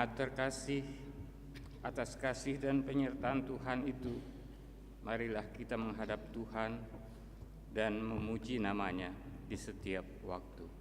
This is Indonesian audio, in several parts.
Jemaat terkasih, atas kasih dan penyertaan Tuhan itu, marilah kita menghadap Tuhan dan memuji nama-Nya di setiap waktu.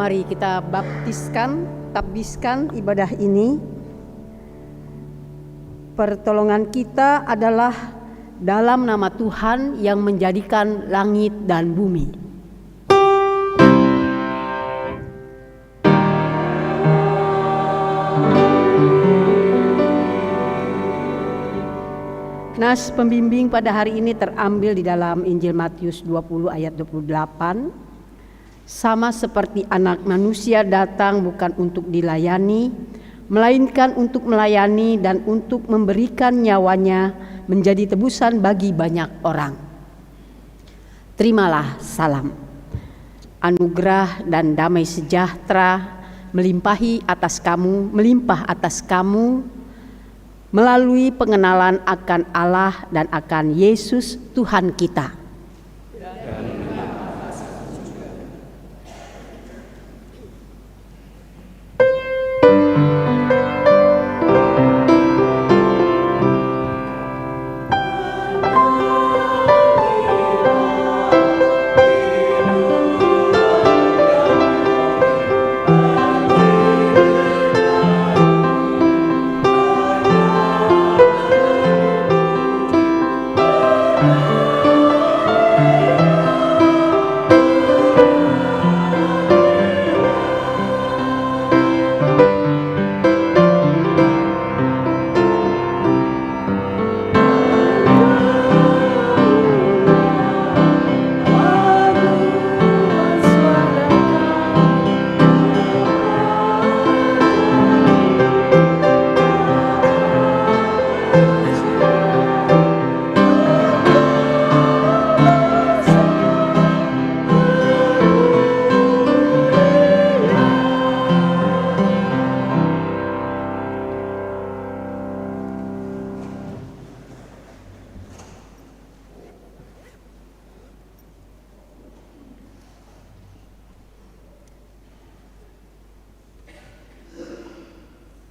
Mari kita tabiskan ibadah ini. Pertolongan kita adalah dalam nama Tuhan yang menjadikan langit dan bumi. Nas pembimbing pada hari ini terambil di dalam Injil Matius 20 ayat 28. Sama seperti anak manusia datang bukan untuk dilayani, melainkan untuk melayani dan untuk memberikan nyawanya menjadi tebusan bagi banyak orang. Terimalah salam. Anugerah dan damai sejahtera melimpah atas kamu melalui pengenalan akan Allah dan akan Yesus Tuhan kita.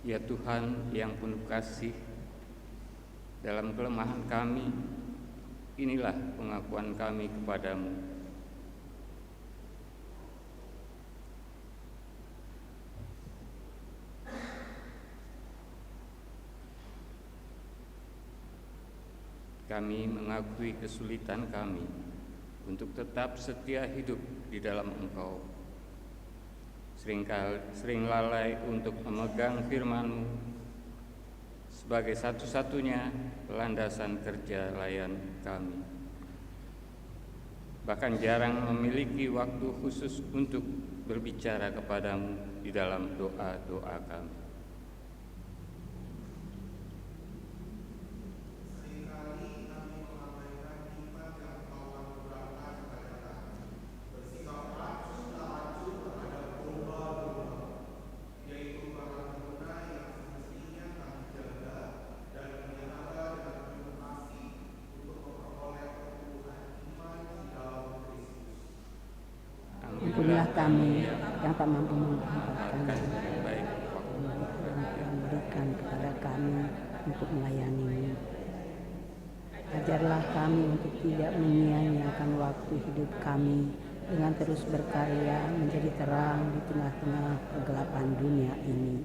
Ya Tuhan yang penuh kasih, dalam kelemahan kami, inilah pengakuan kami kepadamu. Kami mengakui kesulitan kami untuk tetap setia hidup di dalam Engkau. Sering lalai untuk memegang firman-Mu sebagai satu-satunya landasan kerja layan kami. Bahkan jarang memiliki waktu khusus untuk berbicara kepadamu di dalam doa-doa kami. Ampunilah kami yang tak mampu mengungkapkan baik yang berikan kepada kami untuk melayani-Mu. Ajarlah kami untuk tidak menyia-nyiakan waktu hidup kami dengan terus berkarya menjadi terang di tengah-tengah kegelapan dunia ini.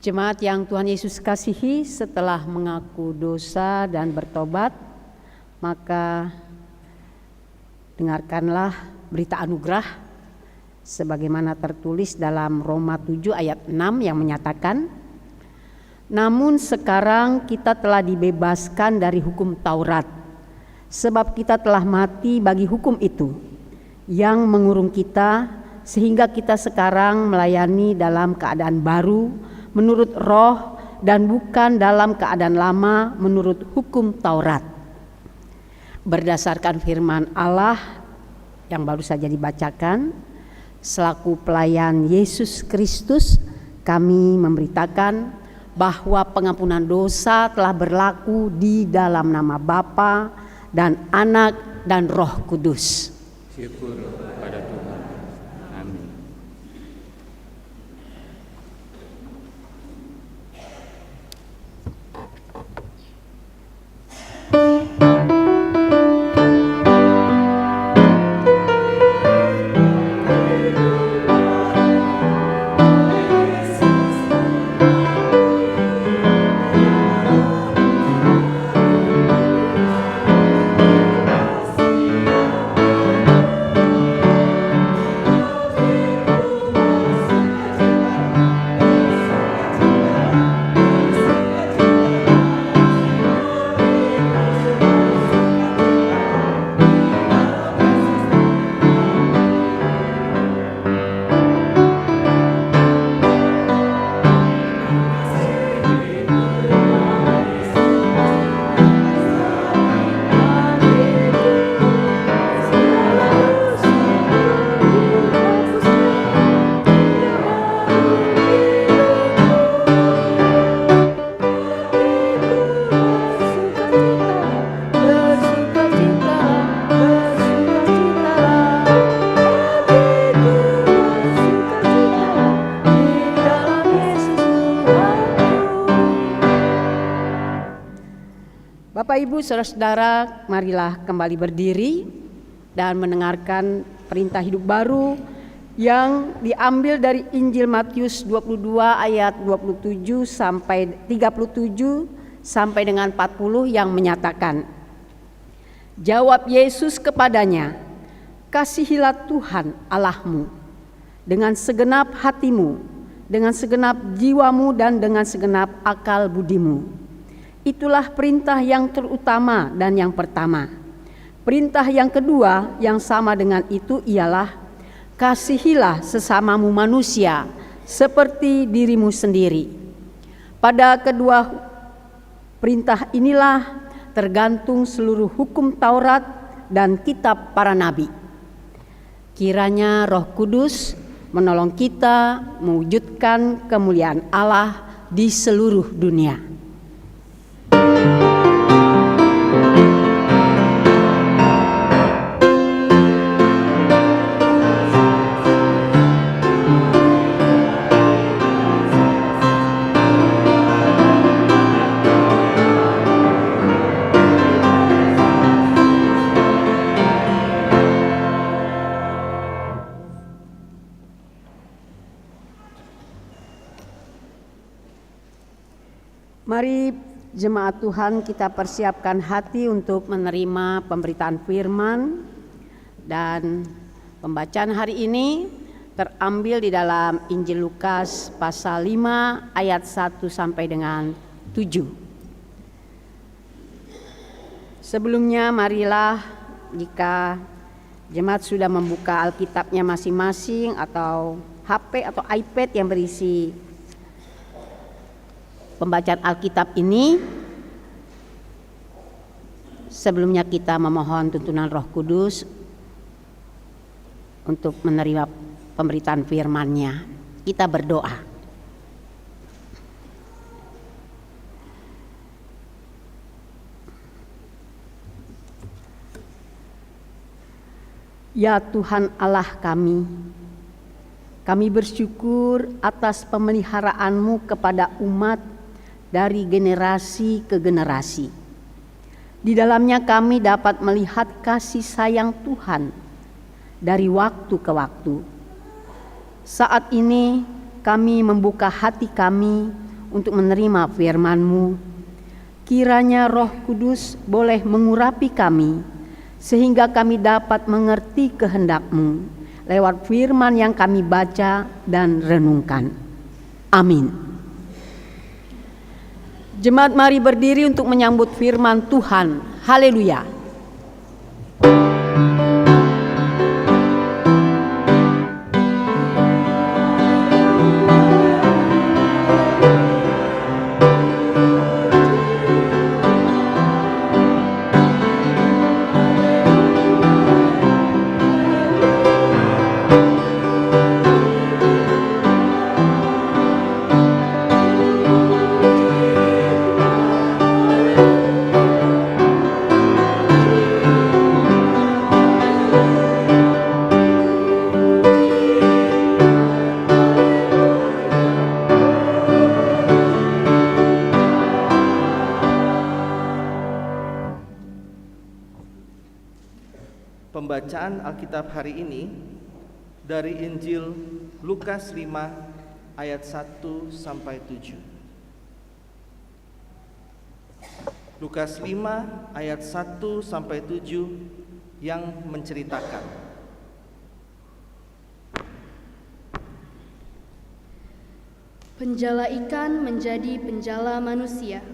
Jemaat yang Tuhan Yesus kasihi, setelah mengaku dosa dan bertobat, maka dengarkanlah berita anugerah sebagaimana tertulis dalam Roma 7 ayat 6 yang menyatakan, namun sekarang kita telah dibebaskan dari hukum Taurat, sebab kita telah mati bagi hukum itu yang mengurung kita, sehingga kita sekarang melayani dalam keadaan baru menurut roh dan bukan dalam keadaan lama menurut hukum Taurat. Berdasarkan firman Allah yang baru saja dibacakan, selaku pelayan Yesus Kristus, kami memberitakan bahwa pengampunan dosa telah berlaku di dalam nama Bapa dan Anak dan Roh Kudus. Syukur kepada Tuhan. Amin. Yesus Bapak, Ibu, Saudara-saudara, marilah kembali berdiri dan mendengarkan perintah hidup baru yang diambil dari Injil Matius 22 ayat 27 sampai 37 sampai dengan 40 yang menyatakan, jawab Yesus kepadanya, kasihilah Tuhan Allahmu dengan segenap hatimu, dengan segenap jiwamu, dan dengan segenap akal budimu. Itulah perintah yang terutama dan yang pertama. Perintah yang kedua yang sama dengan itu ialah, kasihilah sesamamu manusia seperti dirimu sendiri. Pada kedua perintah inilah tergantung seluruh hukum Taurat dan kitab para nabi. Kiranya Roh Kudus menolong kita mewujudkan kemuliaan Allah di seluruh dunia. Mari jemaat Tuhan, kita persiapkan hati untuk menerima pemberitaan firman, dan pembacaan hari ini terambil di dalam Injil Lukas pasal 5 ayat 1 sampai dengan 7. Sebelumnya marilah, jika jemaat sudah membuka Alkitabnya masing-masing atau HP atau iPad yang berisi pembacaan Alkitab ini, sebelumnya kita memohon tuntunan Roh Kudus untuk menerima pemberitaan firman-Nya. Kita berdoa. Ya Tuhan Allah kami bersyukur atas pemeliharaanmu kepada umat dari generasi ke generasi. Di dalamnya kami dapat melihat kasih sayang Tuhan dari waktu ke waktu. Saat ini kami membuka hati kami untuk menerima firman-Mu. Kiranya Roh Kudus boleh mengurapi kami sehingga kami dapat mengerti kehendak-Mu lewat firman yang kami baca dan renungkan. Amin. Jemaat, mari berdiri untuk menyambut firman Tuhan. Haleluya. Pembacaan Alkitab hari ini dari Injil Lukas 5 ayat 1 sampai 7. Lukas 5 ayat 1 sampai 7 yang menceritakan, penjala ikan menjadi penjala manusia.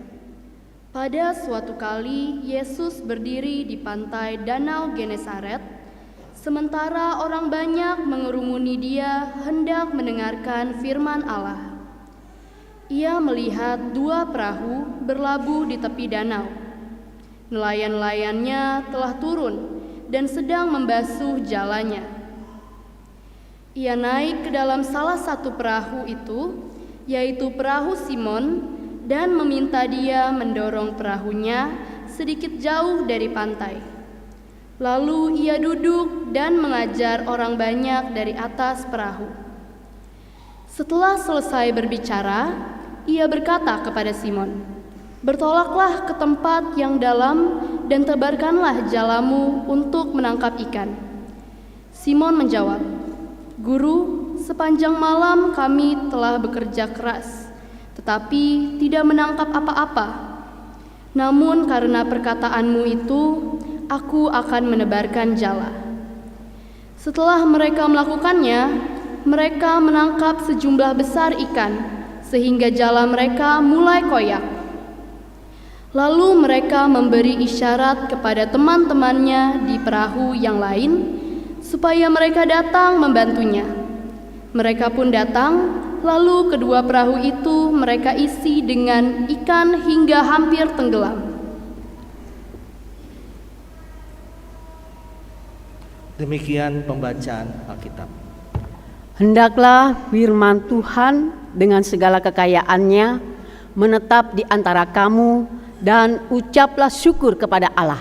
Pada suatu kali Yesus berdiri di pantai Danau Genesaret, sementara orang banyak mengerumuni Dia hendak mendengarkan firman Allah. Ia melihat 2 perahu berlabuh di tepi danau. Nelayan-nelayannya telah turun dan sedang membasuh jalannya. Ia naik ke dalam salah satu perahu itu, yaitu perahu Simon, dan meminta dia mendorong perahunya sedikit jauh dari pantai. Lalu ia duduk dan mengajar orang banyak dari atas perahu. Setelah selesai berbicara, ia berkata kepada Simon, Bertolaklah ke tempat yang dalam dan tebarkanlah jalamu untuk menangkap ikan. Simon menjawab, Guru, sepanjang malam kami telah bekerja keras, tetapi tidak menangkap apa-apa. Namun karena perkataanmu itu, aku akan menebarkan jala. Setelah mereka melakukannya, mereka menangkap sejumlah besar ikan, sehingga jala mereka mulai koyak. Lalu mereka memberi isyarat kepada teman-temannya di perahu yang lain, supaya mereka datang membantunya. Mereka pun datang, lalu kedua perahu itu mereka isi dengan ikan hingga hampir tenggelam. Demikian pembacaan Alkitab. Hendaklah firman Tuhan dengan segala kekayaannya menetap di antara kamu, dan ucaplah syukur kepada Allah.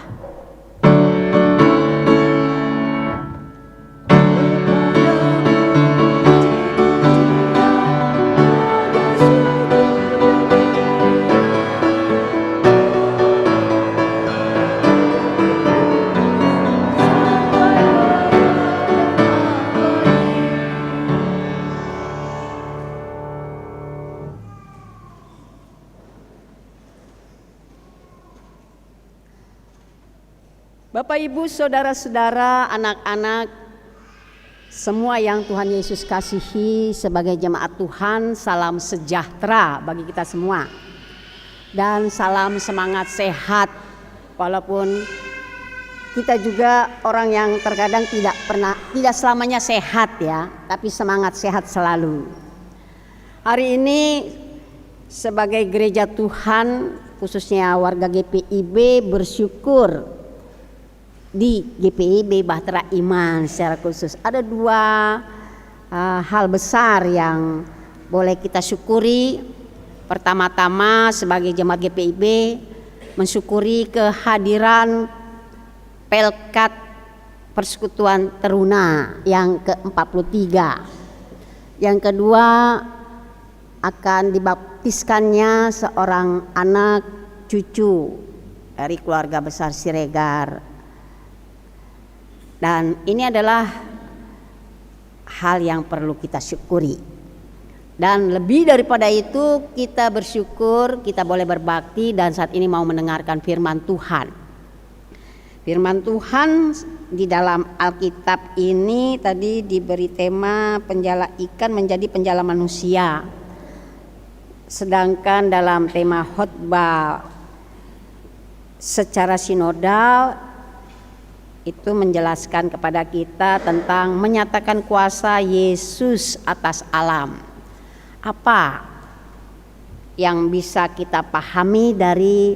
Bapak, Ibu, saudara-saudara, anak-anak, semua yang Tuhan Yesus kasihi sebagai jemaat Tuhan, salam sejahtera bagi kita semua. Dan salam semangat sehat, walaupun kita juga orang yang terkadang tidak selamanya sehat ya, tapi semangat sehat selalu. Hari ini sebagai gereja Tuhan, khususnya warga GPIB, bersyukur di GPIB Bahtera Iman secara khusus ada dua hal besar yang boleh kita syukuri. Pertama-tama sebagai jemaat GPIB mensyukuri kehadiran Pelkat Persekutuan Teruna yang ke-43. Yang kedua, akan dibaptiskannya seorang anak cucu dari keluarga besar Siregar. Dan ini adalah hal yang perlu kita syukuri. Dan lebih daripada itu, kita bersyukur kita boleh berbakti dan saat ini mau mendengarkan firman Tuhan. Firman Tuhan di dalam Alkitab ini tadi diberi tema penjala ikan menjadi penjala manusia. Sedangkan dalam tema khotbah secara sinodal itu menjelaskan kepada kita tentang menyatakan kuasa Yesus atas alam. Apa yang bisa kita pahami dari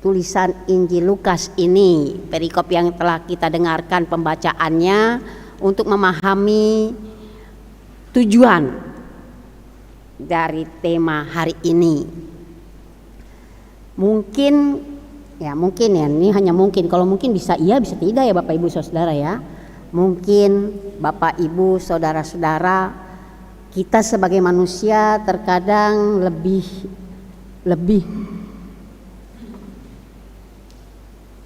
tulisan Injil Lukas ini, perikop yang telah kita dengarkan pembacaannya, untuk memahami tujuan dari tema hari ini? Mungkin ya ini hanya mungkin. Kalau mungkin bisa iya, bisa tidak ya Bapak Ibu Saudara ya. Mungkin Bapak Ibu Saudara-saudara, kita sebagai manusia terkadang lebih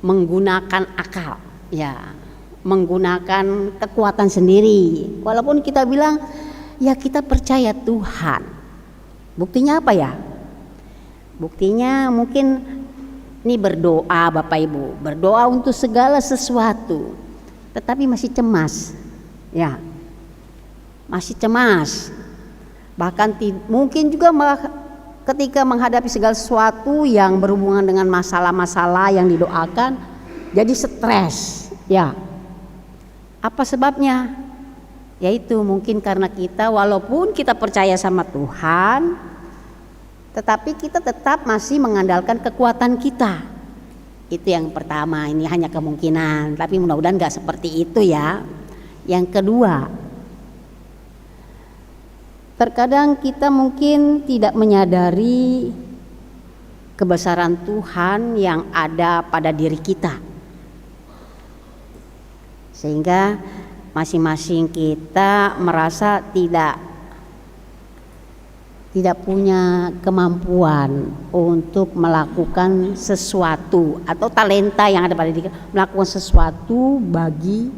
menggunakan akal ya, menggunakan kekuatan sendiri. Walaupun kita bilang ya kita percaya Tuhan. Buktinya apa ya? Buktinya mungkin ini berdoa Bapak Ibu, berdoa untuk segala sesuatu, tetapi masih cemas, ya, masih cemas. Bahkan mungkin juga ketika menghadapi segala sesuatu yang berhubungan dengan masalah-masalah yang didoakan, jadi stres, ya. Apa sebabnya? Yaitu mungkin karena kita walaupun kita percaya sama Tuhan, tetapi kita tetap masih mengandalkan kekuatan kita. Itu yang pertama, ini hanya kemungkinan, tapi mudah-mudahan gak seperti itu ya. Yang kedua, terkadang kita mungkin tidak menyadari kebesaran Tuhan yang ada pada diri kita, sehingga masing-masing kita merasa tidak tidak punya kemampuan untuk melakukan sesuatu atau talenta yang ada pada diri, melakukan sesuatu bagi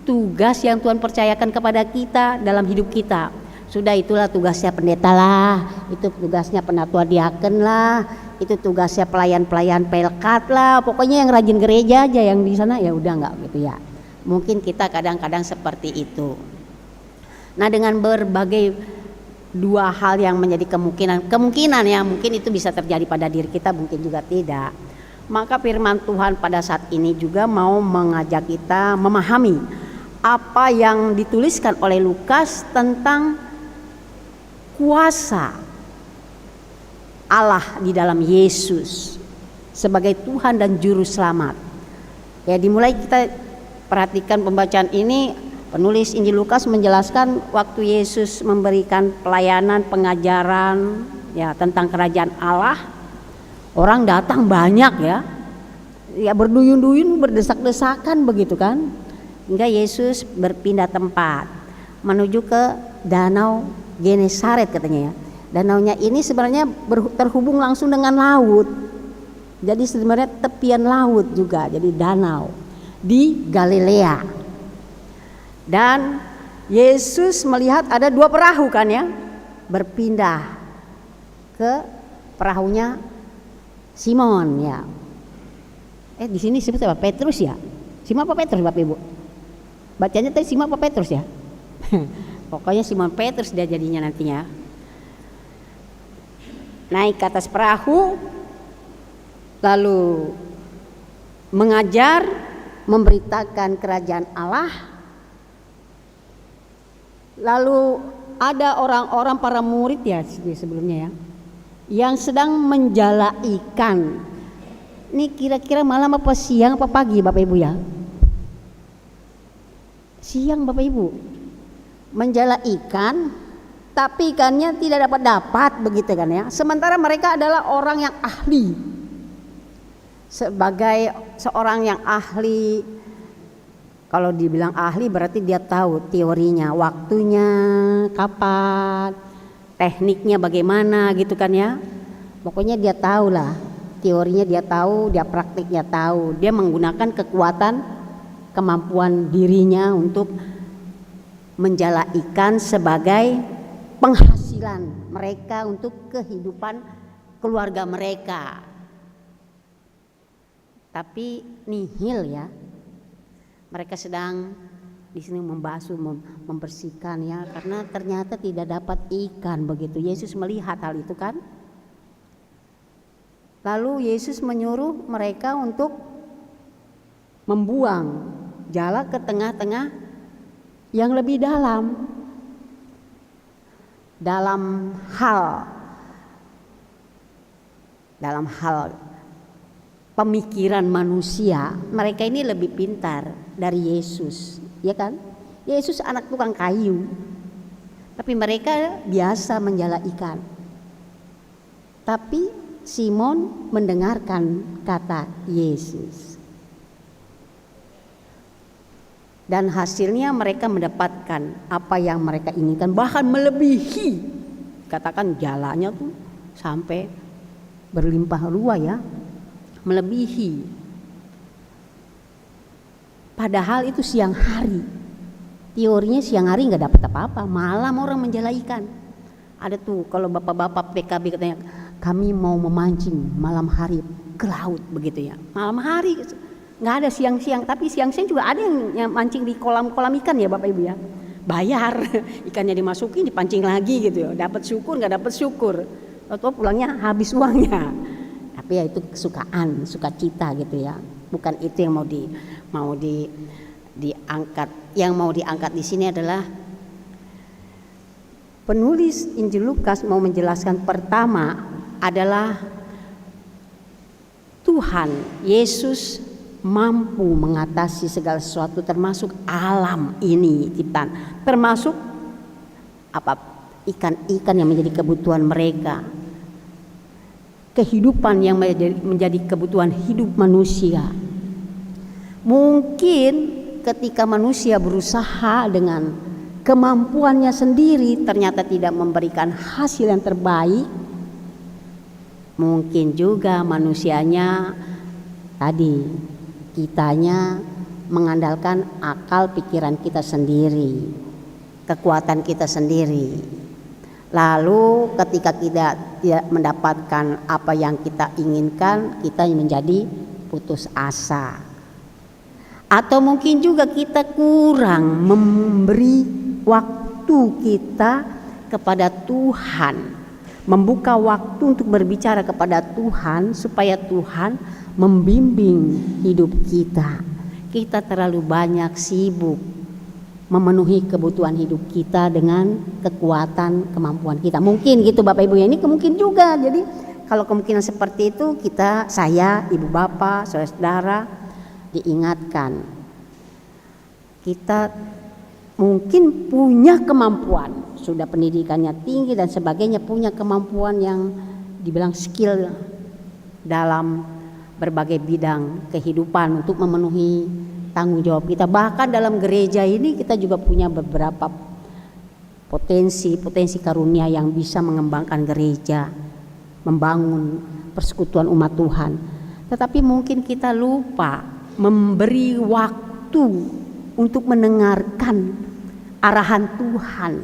tugas yang Tuhan percayakan kepada kita dalam hidup kita. Sudah, itulah tugasnya pendeta lah, itu tugasnya penatua diaken lah, itu tugasnya pelayan-pelayan pelkat lah, pokoknya yang rajin gereja aja yang di sana, ya udah, nggak gitu ya. Mungkin kita kadang-kadang seperti itu. Nah, dengan berbagai dua hal yang menjadi kemungkinan ya, mungkin itu bisa terjadi pada diri kita, mungkin juga tidak. Maka firman Tuhan pada saat ini juga mau mengajak kita memahami apa yang dituliskan oleh Lukas tentang kuasa Allah di dalam Yesus sebagai Tuhan dan Juru Selamat. Ya, dimulai kita perhatikan pembacaan ini. Penulis Injil Lukas menjelaskan waktu Yesus memberikan pelayanan pengajaran ya tentang kerajaan Allah, orang datang banyak ya berduyun-duyun, berdesak-desakan begitu kan, hingga Yesus berpindah tempat menuju ke danau Genesaret katanya ya. Danaunya ini sebenarnya terhubung langsung dengan laut, jadi sebenarnya tepian laut juga, jadi danau di Galilea. Dan Yesus melihat ada dua perahu kan ya, berpindah ke perahunya Simon ya. Di sini disebut apa? Petrus ya? Simon apa Petrus Bapak Ibu? Bacanya tadi Simon apa Petrus ya? Pokoknya Simon Petrus dia jadinya nantinya. Naik ke atas perahu, lalu mengajar, memberitakan kerajaan Allah. Lalu ada orang-orang para murid ya sebelumnya ya, yang sedang menjala ikan. Ini kira-kira malam apa siang apa pagi Bapak Ibu ya? Siang Bapak Ibu. Menjala ikan, tapi ikannya tidak dapat begitu kan ya. Sementara mereka adalah orang yang ahli. Sebagai seorang yang ahli, kalau dibilang ahli berarti dia tahu teorinya, waktunya kapan, tekniknya bagaimana gitu kan ya. Pokoknya dia tahu lah, teorinya dia tahu, dia praktiknya tahu. Dia menggunakan kekuatan, kemampuan dirinya untuk menjala ikan sebagai penghasilan mereka untuk kehidupan keluarga mereka. Tapi nihil ya. Mereka sedang di sini membasuh, membersihkan ya, karena ternyata tidak dapat ikan begitu. Yesus melihat hal itu kan. Lalu Yesus menyuruh mereka untuk membuang jala ke tengah-tengah yang lebih dalam. Dalam hal pemikiran manusia, mereka ini lebih pintar dari Yesus, ya kan? Yesus anak tukang kayu, tapi mereka biasa menjala ikan. Tapi Simon mendengarkan kata Yesus, dan hasilnya mereka mendapatkan apa yang mereka inginkan, bahkan melebihi. Katakan jalanya tuh sampai berlimpah ruah ya, melebihi. Padahal itu siang hari. Teorinya siang hari nggak dapat apa-apa, malam orang menjala ikan. Ada tuh kalau bapak-bapak PKB katanya, kami mau memancing malam hari ke laut begitu ya. Malam hari nggak ada siang-siang, tapi siang-siang juga ada yang mancing di kolam-kolam ikan ya Bapak Ibu ya. Bayar, ikannya dimasukin, dipancing lagi gitu ya. Dapat syukur nggak dapat syukur, atau pulangnya habis uangnya. Tapi ya itu kesukaan, sukacita gitu ya. Bukan itu yang mau diangkat. Yang mau diangkat di sini adalah penulis Injil Lukas mau menjelaskan pertama adalah Tuhan Yesus mampu mengatasi segala sesuatu, termasuk alam ini ciptaan, termasuk ikan-ikan yang menjadi kebutuhan mereka, kehidupan yang menjadi kebutuhan hidup manusia. Mungkin ketika manusia berusaha dengan kemampuannya sendiri ternyata tidak memberikan hasil yang terbaik, mungkin juga manusianya tadi, kitanya mengandalkan akal pikiran kita sendiri, kekuatan kita sendiri. Lalu ketika kita tidak mendapatkan apa yang kita inginkan, kita menjadi putus asa. Atau mungkin juga kita kurang memberi waktu kita kepada Tuhan, membuka waktu untuk berbicara kepada Tuhan supaya Tuhan membimbing hidup kita. Kita terlalu banyak sibuk memenuhi kebutuhan hidup kita dengan kekuatan kemampuan kita. Mungkin gitu Bapak Ibu ya, ini mungkin juga. Jadi kalau kemungkinan seperti itu, saya, Ibu Bapak, saudara-saudara diingatkan. Kita mungkin punya kemampuan, sudah pendidikannya tinggi dan sebagainya, punya kemampuan yang dibilang skill dalam berbagai bidang kehidupan untuk memenuhi tanggung jawab kita. Bahkan dalam gereja ini kita juga punya beberapa potensi karunia yang bisa mengembangkan gereja, membangun persekutuan umat Tuhan. Tetapi mungkin kita lupa memberi waktu untuk mendengarkan arahan Tuhan.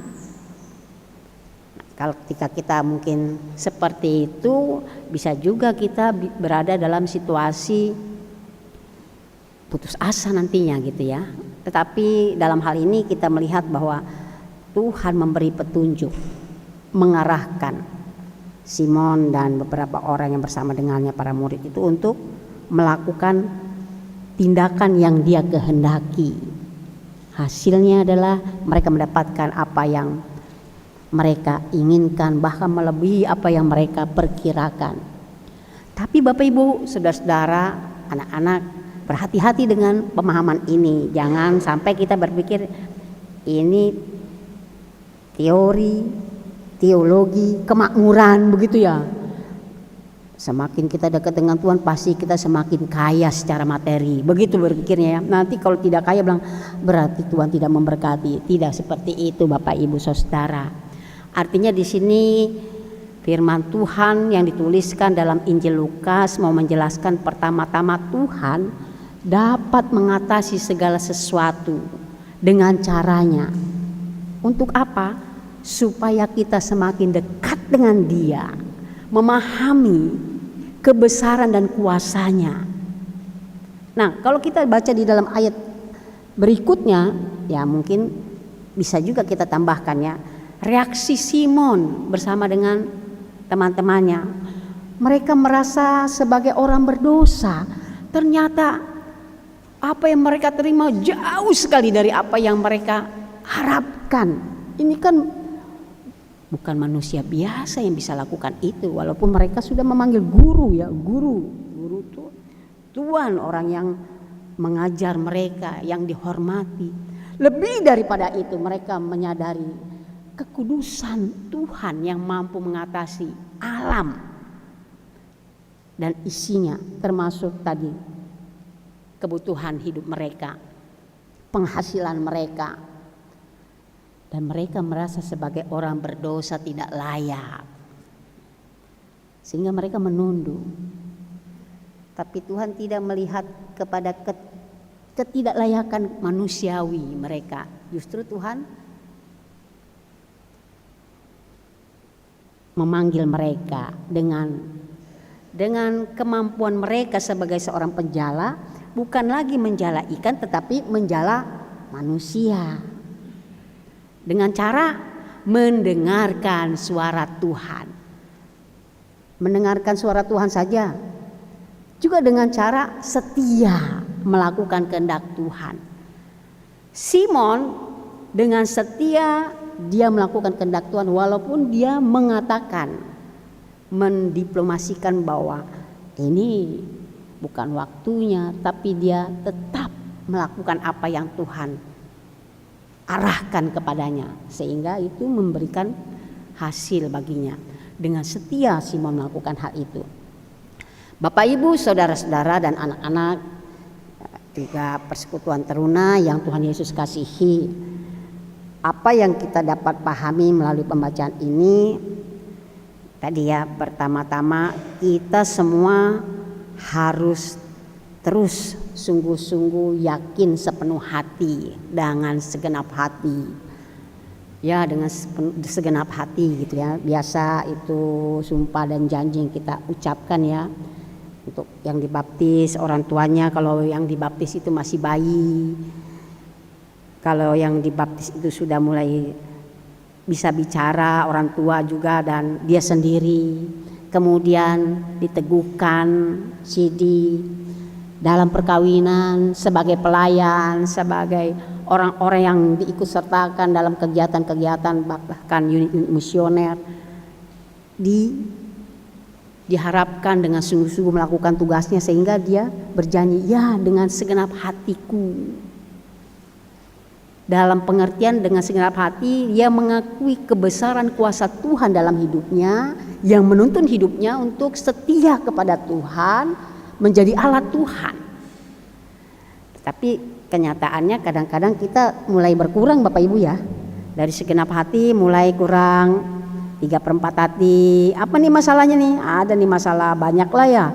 Kalau ketika kita mungkin seperti itu, bisa juga kita berada dalam situasi putus asa nantinya gitu ya. Tetapi dalam hal ini kita melihat bahwa Tuhan memberi petunjuk, mengarahkan Simon dan beberapa orang yang bersama dengannya, para murid itu, untuk melakukan tindakan yang dia kehendaki. Hasilnya adalah mereka mendapatkan apa yang mereka inginkan, bahkan melebihi apa yang mereka perkirakan. Tapi Bapak Ibu, saudara-saudara, anak-anak, berhati-hati dengan pemahaman ini. Jangan sampai kita berpikir ini teori, teologi, kemakmuran begitu ya. Semakin kita dekat dengan Tuhan, pasti kita semakin kaya secara materi. Begitu berpikirnya ya. Nanti kalau tidak kaya bilang berarti Tuhan tidak memberkati. Tidak seperti itu Bapak Ibu saudara. Artinya di sini firman Tuhan yang dituliskan dalam Injil Lukas mau menjelaskan pertama-tama Tuhan dapat mengatasi segala sesuatu dengan caranya. Untuk apa? Supaya kita semakin dekat dengan Dia, memahami kebesaran dan kuasanya. Nah, kalau kita baca di dalam ayat berikutnya, ya mungkin bisa juga kita tambahkan ya, reaksi Simon bersama dengan teman-temannya. Mereka merasa sebagai orang berdosa. Ternyata apa yang mereka terima jauh sekali dari apa yang mereka harapkan. Ini kan bukan manusia biasa yang bisa lakukan itu, walaupun mereka sudah memanggil guru ya, guru itu Tuhan, orang yang mengajar mereka, yang dihormati. Lebih daripada itu, mereka menyadari kekudusan Tuhan yang mampu mengatasi alam dan isinya, termasuk tadi kebutuhan hidup mereka, penghasilan mereka. Dan mereka merasa sebagai orang berdosa tidak layak, sehingga mereka menunduk. Tapi Tuhan tidak melihat kepada ketidaklayakan manusiawi mereka. Justru Tuhan memanggil mereka dengan kemampuan mereka sebagai seorang penjala, bukan lagi menjala ikan tetapi menjala manusia. Dengan cara mendengarkan suara Tuhan. Mendengarkan suara Tuhan saja, juga dengan cara setia melakukan kehendak Tuhan. Simon dengan setia dia melakukan kehendak Tuhan, walaupun dia mengatakan, mendiplomasikan bahwa ini bukan waktunya, tapi dia tetap melakukan apa yang Tuhan arahkan kepadanya, sehingga itu memberikan hasil baginya. Dengan setia Simon melakukan hal itu. Bapak Ibu, saudara-saudara dan anak-anak, juga persekutuan teruna yang Tuhan Yesus kasihi, Apa yang kita dapat pahami melalui pembacaan ini? Tadi ya, pertama-tama kita semua harus terus sungguh-sungguh yakin sepenuh hati, dengan segenap hati. Ya, dengan segenap hati gitu ya. Biasa itu sumpah dan janji yang kita ucapkan ya. Untuk yang dibaptis orang tuanya, kalau yang dibaptis itu masih bayi. Kalau yang dibaptis itu sudah mulai bisa bicara, orang tua juga dan dia sendiri. Kemudian diteguhkan dalam perkawinan sebagai pelayan, sebagai orang-orang yang diikut sertakan dalam kegiatan-kegiatan bahkan unit-unit misioner, diharapkan dengan sungguh-sungguh melakukan tugasnya sehingga dia berjanji, ya dengan segenap hatiku. Dalam pengertian dengan segenap hati, dia mengakui kebesaran kuasa Tuhan dalam hidupnya, yang menuntun hidupnya untuk setia kepada Tuhan, menjadi alat Tuhan. Tapi kenyataannya kadang-kadang kita mulai berkurang Bapak Ibu ya. Dari segenap hati mulai kurang 3/4 hati. Apa nih masalahnya nih? Ada nih masalah banyak lah ya.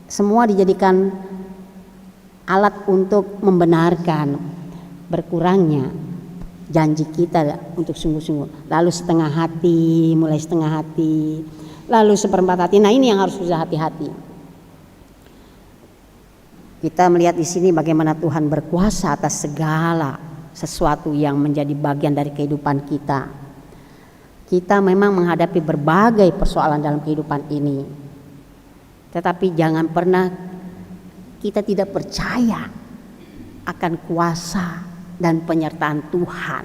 Semua dijadikan alat untuk membenarkan berkurangnya janji kita untuk sungguh-sungguh. Lalu setengah hati, mulai setengah hati, lalu 1/4 hati. Nah ini yang harus bisa hati-hati. Kita melihat di sini bagaimana Tuhan berkuasa atas segala sesuatu yang menjadi bagian dari kehidupan kita. Kita memang menghadapi berbagai persoalan dalam kehidupan ini. Tetapi jangan pernah kita tidak percaya akan kuasa dan penyertaan Tuhan.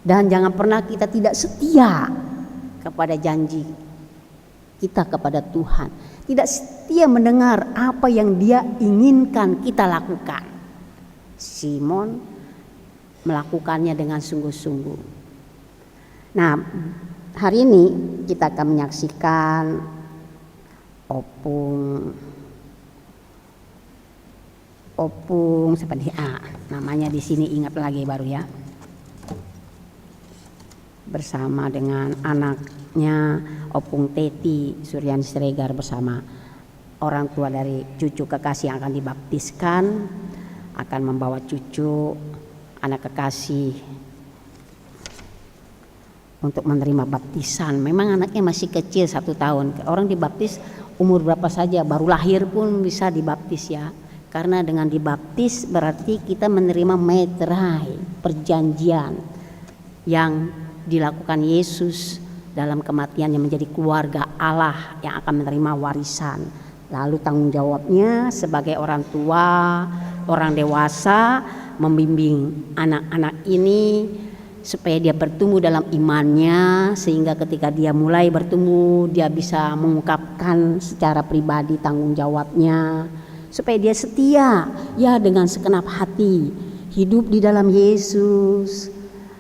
Dan jangan pernah kita tidak setia kepada janji kita kepada Tuhan. Tidak setia mendengar apa yang Dia inginkan kita lakukan. Simon melakukannya dengan sungguh-sungguh. Nah, hari ini kita akan menyaksikan opung seperti namanya di sini, ingat lagi baru ya, bersama dengan anaknya Opung Teti Suryani Siregar bersama orang tua dari cucu kekasih yang akan dibaptiskan, akan membawa cucu anak kekasih untuk menerima baptisan. Memang anaknya masih kecil 1 tahun. Orang dibaptis umur berapa saja, baru lahir pun bisa dibaptis ya. Karena dengan dibaptis berarti kita menerima meterai, perjanjian yang dilakukan Yesus dalam kematiannya, menjadi keluarga Allah yang akan menerima warisan. Lalu tanggung jawabnya sebagai orang tua, orang dewasa, membimbing anak-anak ini supaya dia bertumbuh dalam imannya, sehingga ketika dia mulai bertumbuh dia bisa mengungkapkan secara pribadi tanggung jawabnya, supaya dia setia ya dengan segenap hati hidup di dalam Yesus,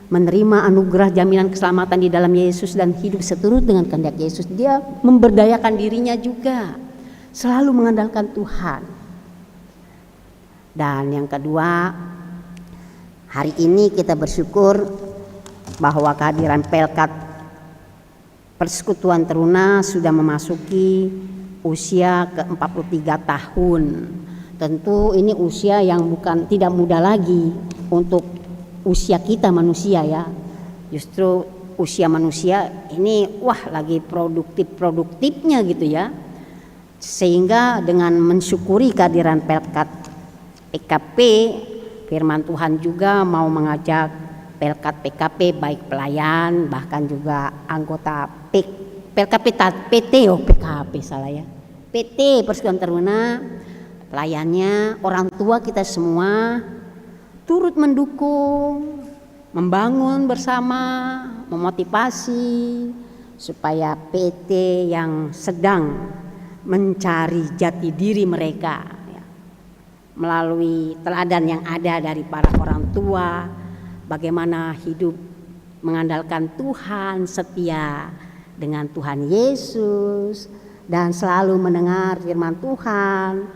menerima anugerah jaminan keselamatan di dalam Yesus dan hidup seturut dengan kehendak Yesus. Dia memberdayakan dirinya juga, selalu mengandalkan Tuhan. Dan yang kedua, hari ini kita bersyukur bahwa kehadiran Pelkat Persekutuan Teruna sudah memasuki usia ke-43 tahun. Tentu ini usia yang tidak muda lagi untuk usia kita manusia ya. Justru usia manusia ini lagi produktifnya gitu ya. Sehingga dengan mensyukuri kehadiran Pelkat PKP, firman Tuhan juga mau mengajak Pelkat PKP baik pelayan bahkan juga anggota PKP salah ya. PT Persekutuan Teruna, pelayannya, orang tua kita semua turut mendukung, membangun bersama, memotivasi supaya PT yang sedang mencari jati diri mereka ya, melalui teladan yang ada dari para orang tua, bagaimana hidup mengandalkan Tuhan, setia dengan Tuhan Yesus, dan selalu mendengar firman Tuhan,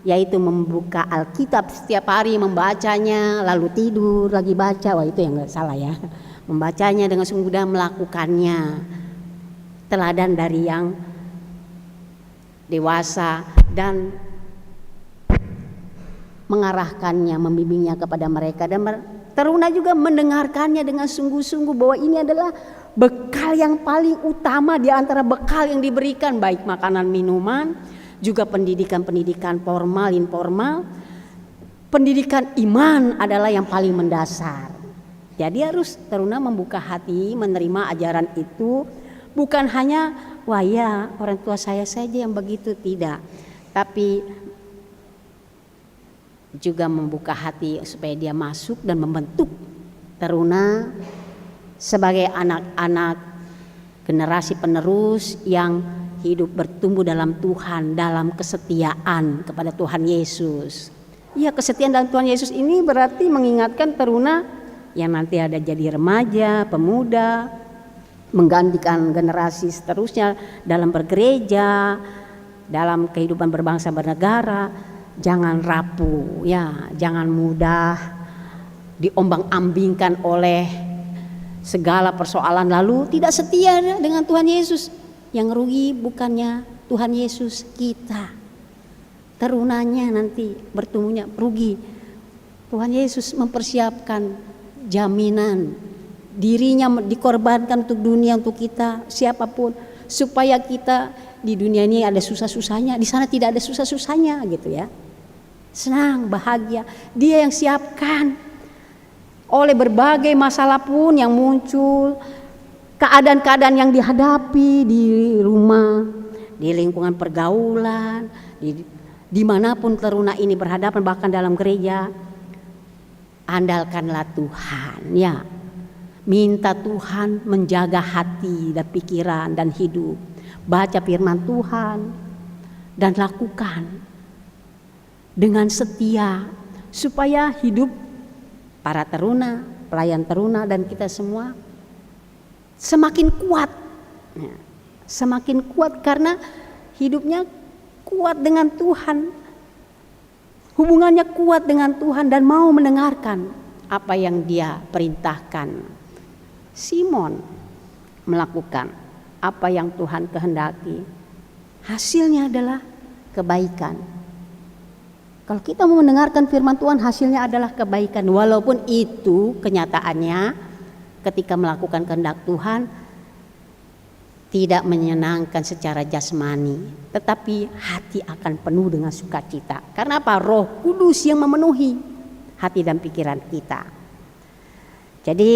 yaitu membuka Alkitab setiap hari, membacanya, lalu tidur lagi baca. Wah, itu yang nggak salah ya. Membacanya dengan sungguh dan melakukannya. Teladan dari yang dewasa dan mengarahkannya, membimbingnya kepada mereka, dan teruna juga mendengarkannya dengan sungguh-sungguh bahwa ini adalah bekal yang paling utama di antara bekal yang diberikan, baik makanan, minuman, juga pendidikan formal, informal. Pendidikan iman adalah yang paling mendasar. Jadi harus teruna membuka hati menerima ajaran itu, bukan hanya wah ya orang tua saya saja yang begitu, tidak, tapi juga membuka hati supaya dia masuk dan membentuk teruna sebagai anak-anak generasi penerus yang hidup bertumbuh dalam Tuhan, dalam kesetiaan kepada Tuhan Yesus. Ya, kesetiaan dalam Tuhan Yesus ini berarti mengingatkan teruna yang nanti ada jadi remaja, pemuda, menggantikan generasi seterusnya dalam bergereja, dalam kehidupan berbangsa bernegara. Jangan rapuh ya, jangan mudah diombang-ambingkan oleh segala persoalan lalu tidak setia dengan Tuhan Yesus. Yang rugi bukannya Tuhan Yesus, kita. Terunanya nanti bertumbuhnya rugi. Tuhan Yesus mempersiapkan jaminan, dirinya dikorbankan untuk dunia, untuk kita siapapun, supaya kita di dunia ini ada susah-susahnya, di sana tidak ada susah-susahnya gitu ya. Senang, bahagia, dia yang siapkan. Oleh berbagai masalah pun yang muncul, keadaan-keadaan yang dihadapi di rumah, di lingkungan pergaulan, dimanapun teruna ini berhadapan, bahkan dalam gereja, andalkanlah Tuhan ya. Minta Tuhan menjaga hati dan pikiran dan hidup. Baca firman Tuhan dan lakukan dengan setia, supaya hidup para teruna, pelayan teruna dan kita semua semakin kuat. Semakin kuat karena hidupnya kuat dengan Tuhan, hubungannya kuat dengan Tuhan dan mau mendengarkan apa yang dia perintahkan. Simon melakukan apa yang Tuhan kehendaki, hasilnya adalah kebaikan. Kalau kita mau mendengarkan firman Tuhan, hasilnya adalah kebaikan. Walaupun itu kenyataannya ketika melakukan kehendak Tuhan tidak menyenangkan secara jasmani, tetapi hati akan penuh dengan sukacita. Karena apa? Roh Kudus yang memenuhi hati dan pikiran kita. Jadi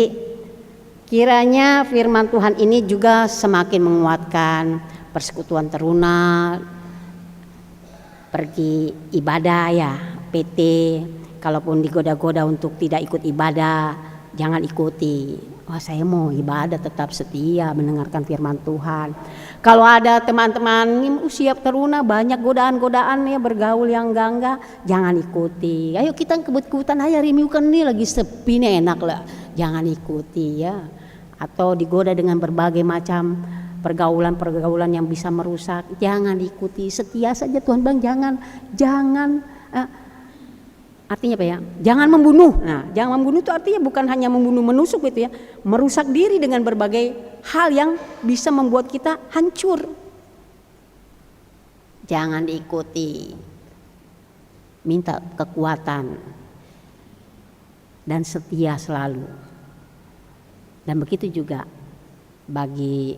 kiranya firman Tuhan ini juga semakin menguatkan persekutuan teruna, pergi ibadah ya, PT, kalaupun digoda-goda untuk tidak ikut ibadah, jangan ikuti. Wah, saya mau ibadah, tetap setia mendengarkan firman Tuhan. Kalau ada teman-teman usia teruna banyak godaan-godaan ya, bergaul yang enggak, jangan ikuti. Ayo kita kebut-kebutan aja, rimiukan nih lagi sepi nih, enak lah, jangan ikuti ya. Atau digoda dengan berbagai macam pergaulan yang bisa merusak, jangan diikuti. Setia saja Tuhan bang, jangan artinya apa ya? Jangan membunuh. Nah, jangan membunuh itu artinya bukan hanya membunuh, menusuk gitu ya, merusak diri dengan berbagai hal yang bisa membuat kita hancur. Jangan diikuti. Minta kekuatan dan setia selalu. Dan begitu juga bagi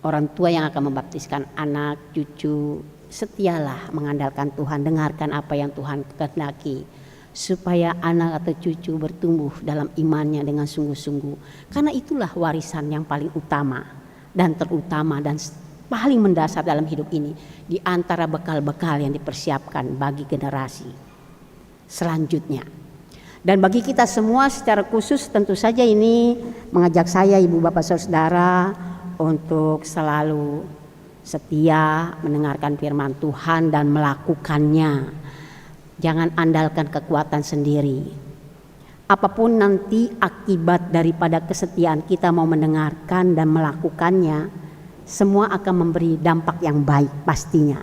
orang tua yang akan membaptiskan anak, cucu, setialah mengandalkan Tuhan, dengarkan apa yang Tuhan kehendaki, supaya anak atau cucu bertumbuh dalam imannya dengan sungguh-sungguh. Karena itulah warisan yang paling utama dan terutama dan paling mendasar dalam hidup ini, di antara bekal-bekal yang dipersiapkan bagi generasi selanjutnya. Dan bagi kita semua secara khusus tentu saja ini mengajak saya, ibu bapak saudara, untuk selalu setia mendengarkan firman Tuhan dan melakukannya. Jangan andalkan kekuatan sendiri. Apapun nanti akibat daripada kesetiaan kita mau mendengarkan dan melakukannya, semua akan memberi dampak yang baik pastinya.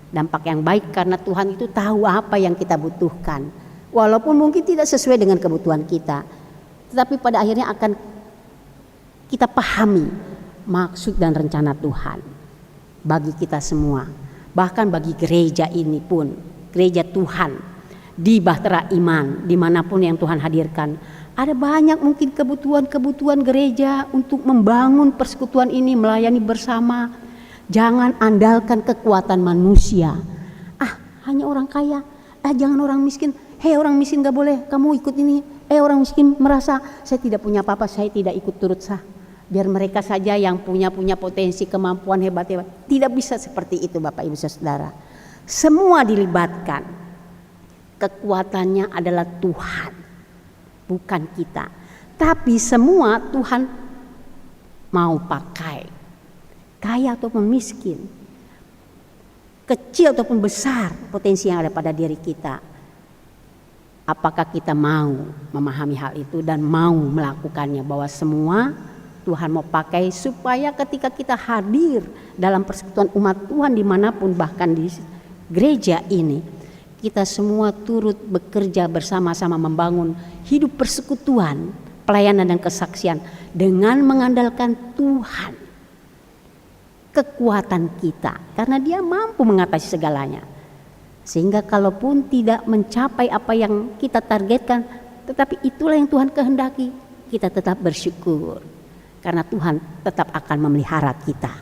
dampak yang baik karena Tuhan itu tahu apa yang kita butuhkan. Walaupun mungkin tidak sesuai dengan kebutuhan kita, tetapi pada akhirnya akan kita pahami maksud dan rencana Tuhan bagi kita semua. Bahkan bagi gereja ini pun, gereja Tuhan di Bahtera Iman, dimanapun yang Tuhan hadirkan, ada banyak mungkin kebutuhan-kebutuhan gereja untuk membangun persekutuan ini, melayani bersama. Jangan andalkan kekuatan manusia. Hanya orang kaya, jangan orang miskin. Hei, orang miskin gak boleh, kamu ikut ini. Orang miskin merasa saya tidak punya apa-apa, saya tidak ikut turut sah. Biar mereka saja yang punya potensi, kemampuan hebat-hebat. Tidak bisa seperti itu Bapak Ibu Saudara. Semua dilibatkan. Kekuatannya adalah Tuhan, bukan kita. Tapi semua Tuhan mau pakai. Kaya ataupun miskin, kecil ataupun besar potensi yang ada pada diri kita. Apakah kita mau memahami hal itu dan mau melakukannya, bahwa semua Tuhan mau pakai supaya ketika kita hadir dalam persekutuan umat Tuhan dimanapun, bahkan di gereja ini, kita semua turut bekerja bersama-sama membangun hidup persekutuan, pelayanan dan kesaksian dengan mengandalkan Tuhan, kekuatan kita, karena Dia mampu mengatasi segalanya. Sehingga kalaupun tidak mencapai apa yang kita targetkan, tetapi itulah yang Tuhan kehendaki, kita tetap bersyukur karena Tuhan tetap akan memelihara kita.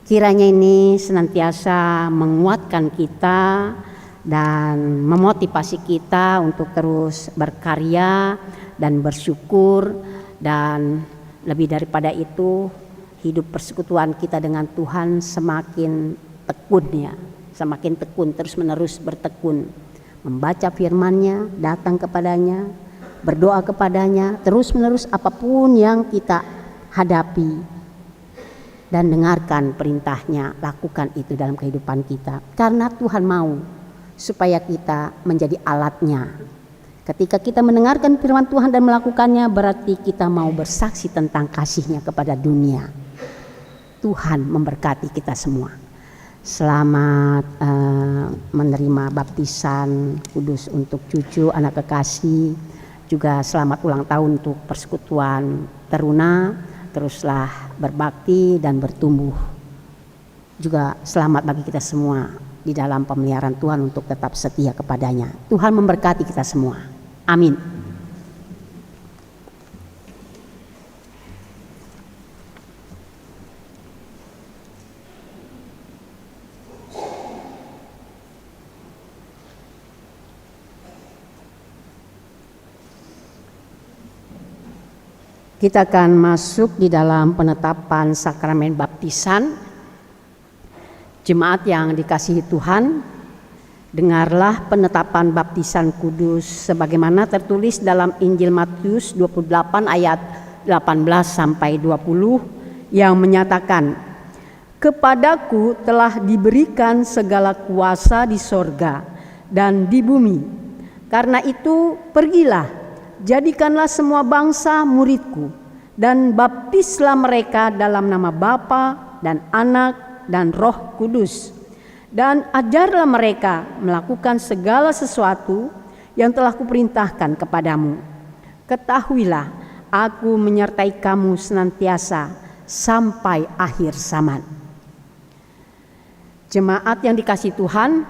Kiranya ini senantiasa menguatkan kita dan memotivasi kita untuk terus berkarya dan bersyukur, dan lebih daripada itu hidup persekutuan kita dengan Tuhan semakin tekun, terus menerus bertekun, membaca firman-Nya, datang kepadanya, berdoa kepadanya, terus menerus apapun yang kita hadapi, dan dengarkan perintah-Nya, lakukan itu dalam kehidupan kita, karena Tuhan mau supaya kita menjadi alat-Nya. Ketika kita mendengarkan firman Tuhan dan melakukannya, berarti kita mau bersaksi tentang kasih-Nya kepada dunia. Tuhan memberkati kita semua. Selamat menerima baptisan kudus untuk cucu anak kekasih. Juga selamat ulang tahun untuk persekutuan teruna. Teruslah berbakti dan bertumbuh. Juga selamat bagi kita semua di dalam pemeliharaan Tuhan untuk tetap setia kepadanya. Tuhan memberkati kita semua. Amin. Kita akan masuk di dalam penetapan sakramen baptisan. Jemaat yang dikasihi Tuhan, dengarlah penetapan baptisan kudus sebagaimana tertulis dalam Injil Matius 28 ayat 18 sampai 20 yang menyatakan, "Kepadaku telah diberikan segala kuasa di sorga dan di bumi. Karena itu pergilah, jadikanlah semua bangsa muridku, dan baptislah mereka dalam nama Bapa dan Anak dan Roh Kudus. Dan ajarlah mereka melakukan segala sesuatu yang telah kuperintahkan kepadamu. Ketahuilah, aku menyertai kamu senantiasa sampai akhir zaman." Jemaat yang dikasihi Tuhan,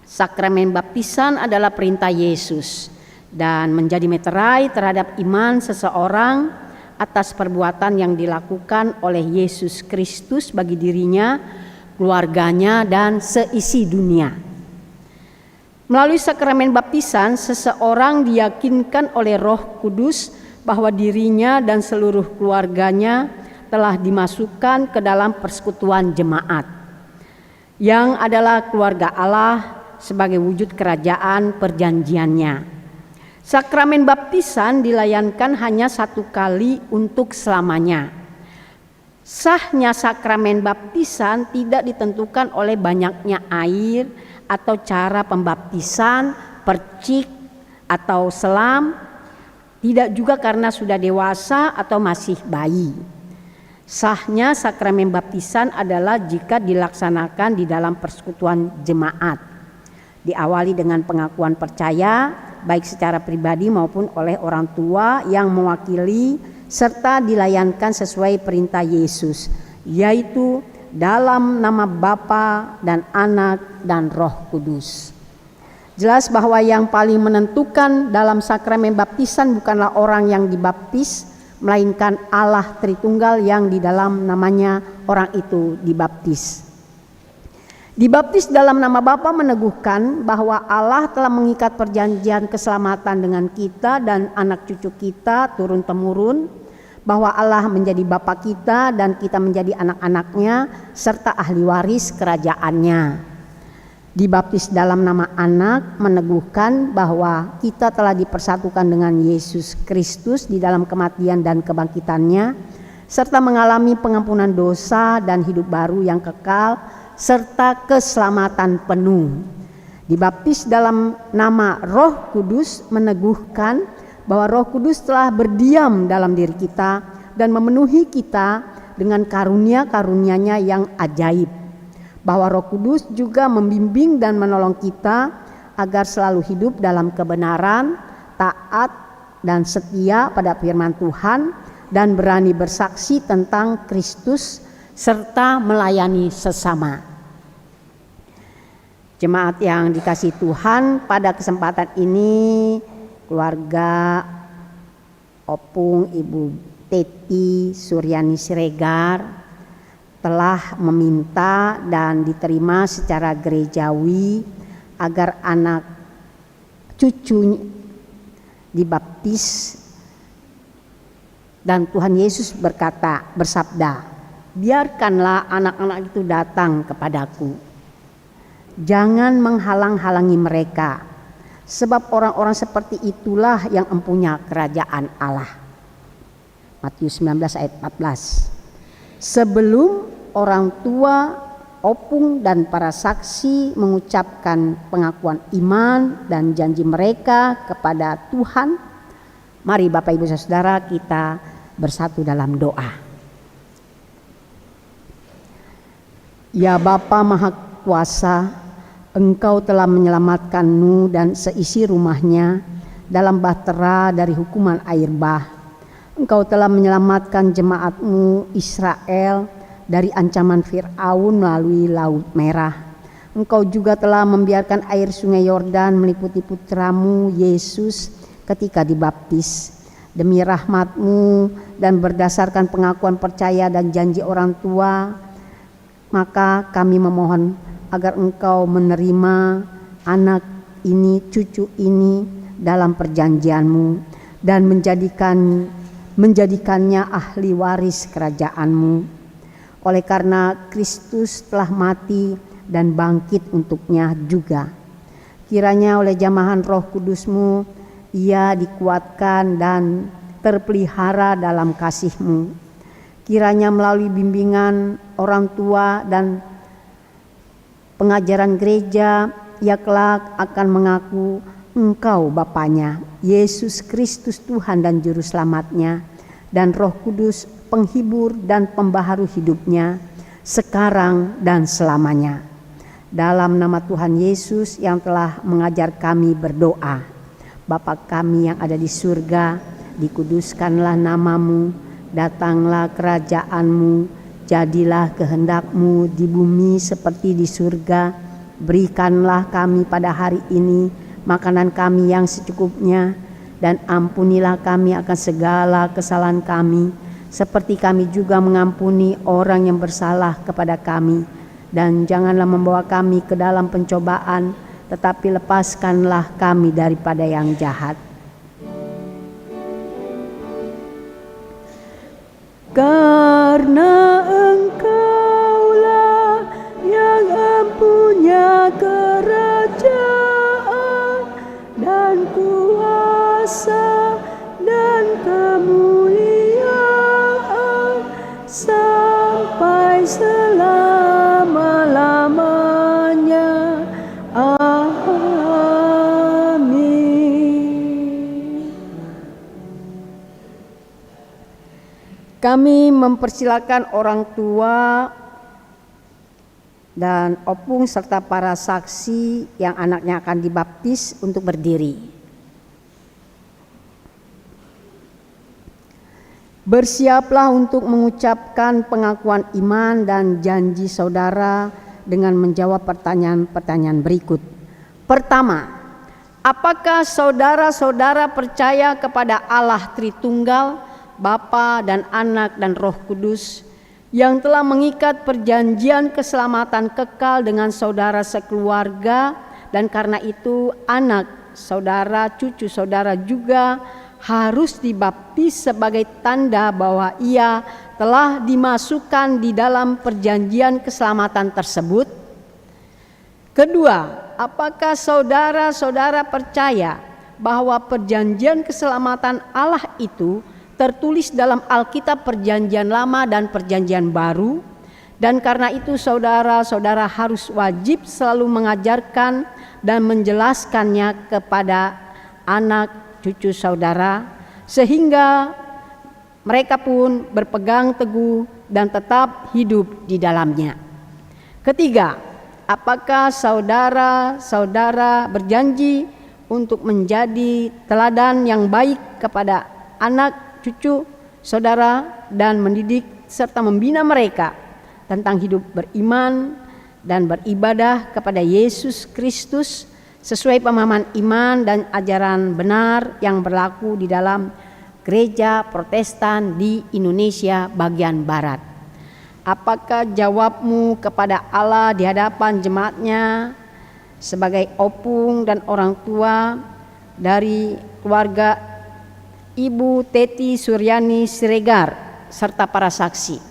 sakramen baptisan adalah perintah Yesus dan menjadi meterai terhadap iman seseorang atas perbuatan yang dilakukan oleh Yesus Kristus bagi dirinya, keluarganya, dan seisi dunia. Melalui sakramen baptisan, seseorang diyakinkan oleh Roh Kudus bahwa dirinya dan seluruh keluarganya telah dimasukkan ke dalam persekutuan jemaat, yang adalah keluarga Allah sebagai wujud kerajaan perjanjiannya. Sakramen baptisan dilayankan hanya satu kali untuk selamanya. Sahnya sakramen baptisan tidak ditentukan oleh banyaknya air atau cara pembaptisan, percik atau selam, tidak juga karena sudah dewasa atau masih bayi. Sahnya sakramen baptisan adalah jika dilaksanakan di dalam persekutuan jemaat. Diawali dengan pengakuan percaya baik secara pribadi maupun oleh orang tua yang mewakili serta dilayankan sesuai perintah Yesus, yaitu dalam nama Bapa dan Anak dan Roh Kudus. Jelas bahwa yang paling menentukan dalam sakramen baptisan bukanlah orang yang dibaptis, melainkan Allah Tritunggal yang di dalam namanya orang itu dibaptis. Dibaptis dalam nama Bapa meneguhkan bahwa Allah telah mengikat perjanjian keselamatan dengan kita dan anak cucu kita turun-temurun, bahwa Allah menjadi Bapa kita dan kita menjadi anak-anaknya serta ahli waris kerajaannya. Dibaptis dalam nama Anak meneguhkan bahwa kita telah dipersatukan dengan Yesus Kristus di dalam kematian dan kebangkitannya, serta mengalami pengampunan dosa dan hidup baru yang kekal serta keselamatan penuh. Dibaptis dalam nama Roh Kudus meneguhkan bahwa Roh Kudus telah berdiam dalam diri kita dan memenuhi kita dengan karunia-karunia-Nya yang ajaib. Bahwa Roh Kudus juga membimbing dan menolong kita agar selalu hidup dalam kebenaran, taat dan setia pada firman Tuhan, dan berani bersaksi tentang Kristus serta melayani sesama. Jemaat yang dikasihi Tuhan, pada kesempatan ini keluarga Opung Ibu Teti Suryani Siregar telah meminta dan diterima secara gerejawi agar anak cucu dibaptis, dan Tuhan Yesus bersabda, biarkanlah anak-anak itu datang kepadaku, jangan menghalang-halangi mereka, sebab orang-orang seperti itulah yang empunya kerajaan Allah. Matius 19 ayat 14. Sebelum orang tua, Opung dan para saksi mengucapkan pengakuan iman dan janji mereka kepada Tuhan, mari Bapak Ibu Saudara kita bersatu dalam doa. Ya Bapa Maha Kuasa, Engkau telah menyelamatkan Nuh dan seisi rumahnya dalam bahtera dari hukuman air bah. Engkau telah menyelamatkan jemaat-Mu Israel dari ancaman Fir'aun melalui Laut Merah. Engkau juga telah membiarkan air sungai Yordan meliputi putra-Mu Yesus ketika dibaptis. Demi rahmat-Mu dan berdasarkan pengakuan percaya dan janji orang tua, maka kami memohon agar Engkau menerima anak ini, cucu ini dalam perjanjian-Mu dan menjadikannya ahli waris kerajaan-Mu. Oleh karena Kristus telah mati dan bangkit untuknya juga, kiranya oleh jamahan Roh Kudus-Mu ia dikuatkan dan terpelihara dalam kasih-Mu. Kiranya melalui bimbingan orang tua dan pengajaran gereja, ia kelak akan mengaku Engkau Bapanya, Yesus Kristus Tuhan dan Juru Selamatnya, dan Roh Kudus penghibur dan pembaharu hidupnya sekarang dan selamanya. Dalam nama Tuhan Yesus yang telah mengajar kami berdoa. Bapa kami yang ada di surga, dikuduskanlah nama-Mu, datanglah kerajaan-Mu, jadilah kehendak-Mu di bumi seperti di surga. Berikanlah kami pada hari ini makanan kami yang secukupnya, dan ampunilah kami akan segala kesalahan kami, seperti kami juga mengampuni orang yang bersalah kepada kami. Dan janganlah membawa kami ke dalam pencobaan, tetapi lepaskanlah kami daripada yang jahat. Karena Engkaulah yang empunya kerajaan dan kuasa dan kemuliaan sampai selama-lamanya. Amin. Kami mempersilakan orang tua dan opung serta para saksi yang anaknya akan dibaptis untuk berdiri. Bersiaplah untuk mengucapkan pengakuan iman dan janji saudara dengan menjawab pertanyaan-pertanyaan berikut. Pertama, apakah saudara-saudara percaya kepada Allah Tritunggal, Bapa dan Anak dan Roh Kudus, yang telah mengikat perjanjian keselamatan kekal dengan saudara sekeluarga, dan karena itu anak saudara, cucu saudara juga harus dibaptis sebagai tanda bahwa ia telah dimasukkan di dalam perjanjian keselamatan tersebut? Kedua, apakah saudara-saudara percaya bahwa perjanjian keselamatan Allah itu tertulis dalam Alkitab Perjanjian Lama dan Perjanjian Baru, dan karena itu saudara-saudara harus wajib selalu mengajarkan dan menjelaskannya kepada anak cucu saudara, sehingga mereka pun berpegang teguh dan tetap hidup di dalamnya. Ketiga, apakah saudara-saudara berjanji untuk menjadi teladan yang baik kepada anak cucu saudara dan mendidik serta membina mereka tentang hidup beriman dan beribadah kepada Yesus Kristus sesuai pemahaman iman dan ajaran benar yang berlaku di dalam Gereja Protestan di Indonesia bagian Barat? Apakah jawabmu kepada Allah di hadapan jemaatnya sebagai opung dan orang tua dari keluarga Ibu Teti Suryani Siregar serta para saksi?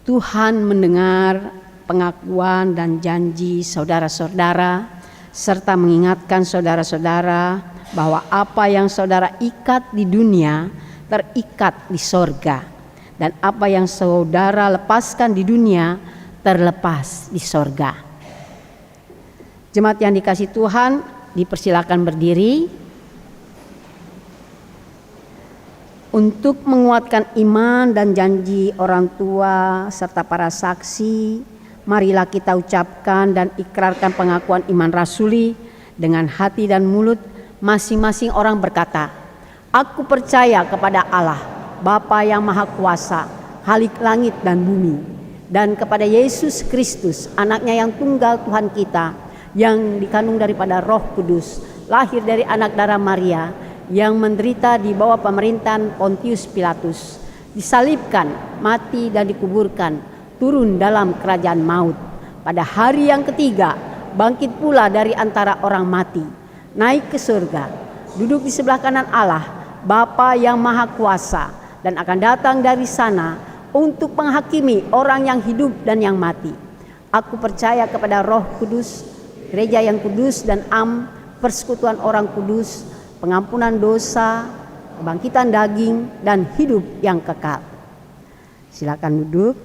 Tuhan mendengar pengakuan dan janji saudara-saudara serta mengingatkan saudara-saudara bahwa apa yang saudara ikat di dunia terikat di sorga, dan apa yang saudara lepaskan di dunia terlepas di sorga. Jemaat yang dikasihi Tuhan, dipersilakan berdiri untuk menguatkan iman dan janji orang tua serta para saksi. Marilah kita ucapkan dan ikrarkan pengakuan iman rasuli dengan hati dan mulut. Masing-masing orang berkata, aku percaya kepada Allah, Bapa yang Maha Kuasa, Khalik langit dan bumi, dan kepada Yesus Kristus, anaknya yang tunggal Tuhan kita, yang dikandung daripada Roh Kudus, lahir dari anak darah Maria, yang menderita di bawah pemerintahan Pontius Pilatus, disalibkan, mati dan dikuburkan, turun dalam kerajaan maut. Pada hari yang ketiga, bangkit pula dari antara orang mati, naik ke surga, duduk di sebelah kanan Allah, Bapa yang Maha Kuasa, dan akan datang dari sana untuk menghakimi orang yang hidup dan yang mati. Aku percaya kepada Roh Kudus, Gereja yang kudus dan persekutuan orang kudus, pengampunan dosa, kebangkitan daging, dan hidup yang kekal. Silakan duduk.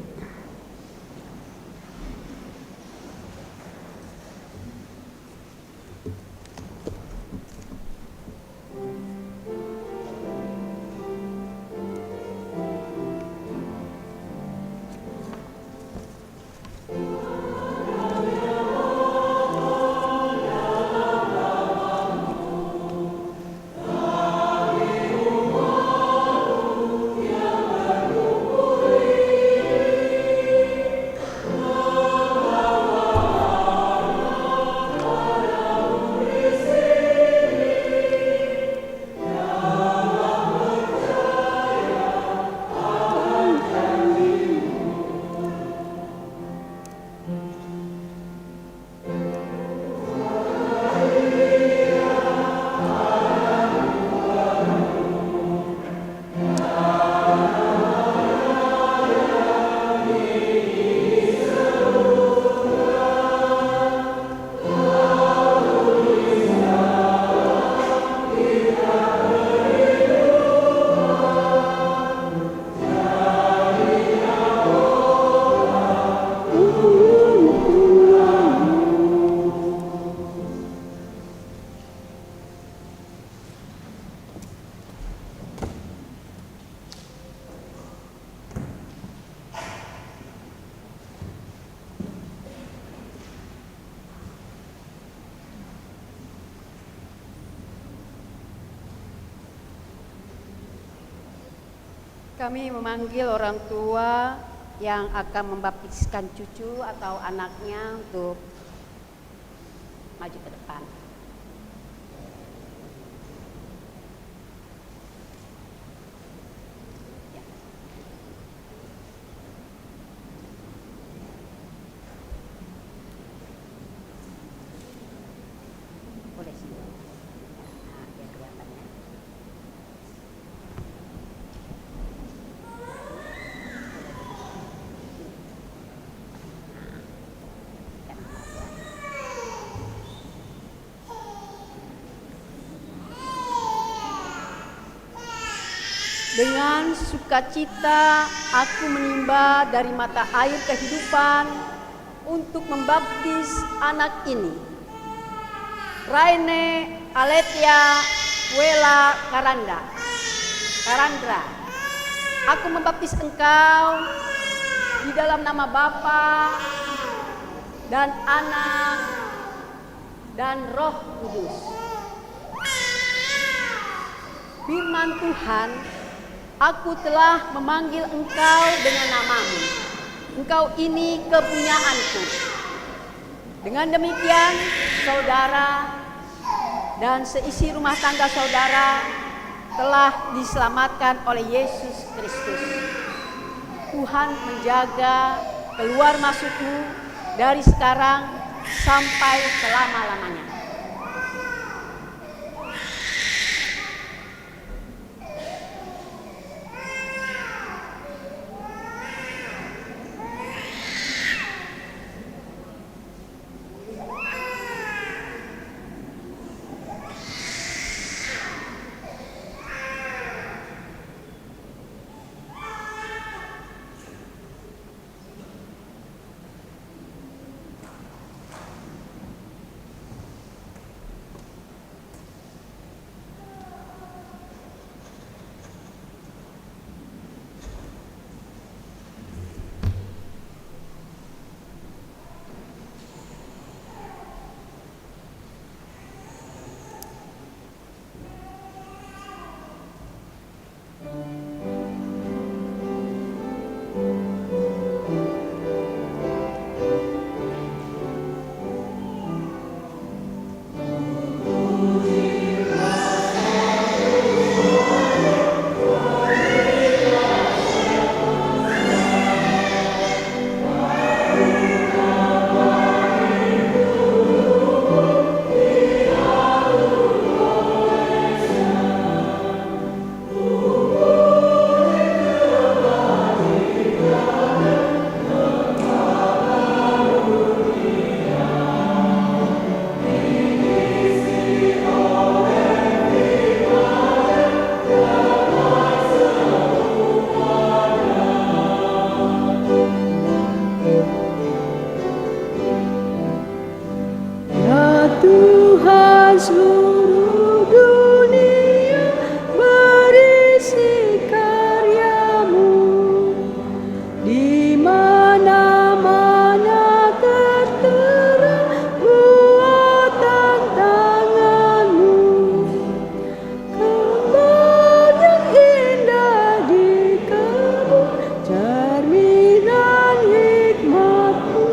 Kami memanggil orang tua yang akan membaptiskan cucu atau anaknya untuk maju ke depan. Ya. Boleh sih. Nah, biar kelihatan ya. Dengan sukacita aku menimba dari mata air kehidupan untuk membaptis anak ini. Raine Aletia Wela Karandra. Aku membaptis engkau di dalam nama Bapa dan Anak dan Roh Kudus. Firman Tuhan, aku telah memanggil engkau dengan namamu. Engkau ini kepunyaanku. Dengan demikian, saudara dan seisi rumah tangga saudara telah diselamatkan oleh Yesus Kristus. Tuhan menjaga keluar masukmu dari sekarang sampai selama-lamanya. Seluruh dunia berisi karyamu, di mana-mana tertera buatan tanganmu. Kembang yang indah di kebun, cerminan hikmatmu.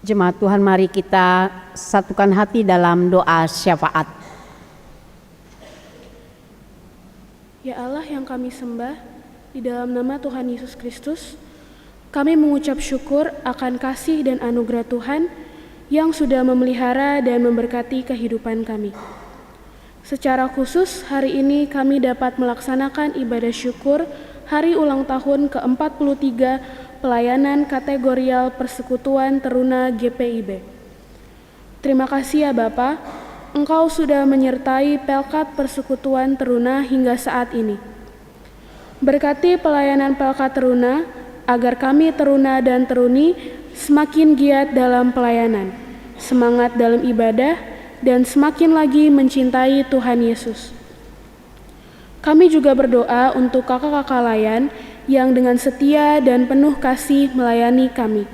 Jemaat Tuhan, mari kita satukan hati dalam doa syafaat. Ya Allah yang kami sembah, Di dalam nama Tuhan Yesus Kristus, kami mengucap syukur akan kasih dan anugerah Tuhan yang sudah memelihara dan memberkati kehidupan kami. Secara khusus, hari ini kami dapat melaksanakan ibadah syukur hari ulang tahun ke-43 pelayanan kategorial Persekutuan Teruna GPIB. Terima kasih ya Bapa, Engkau sudah menyertai Pelkat Persekutuan Teruna hingga saat ini. Berkati pelayanan Pelkat Teruna, agar kami teruna dan teruni semakin giat dalam pelayanan, semangat dalam ibadah, dan semakin lagi mencintai Tuhan Yesus. Kami juga berdoa untuk kakak-kakak layan yang dengan setia dan penuh kasih melayani kami.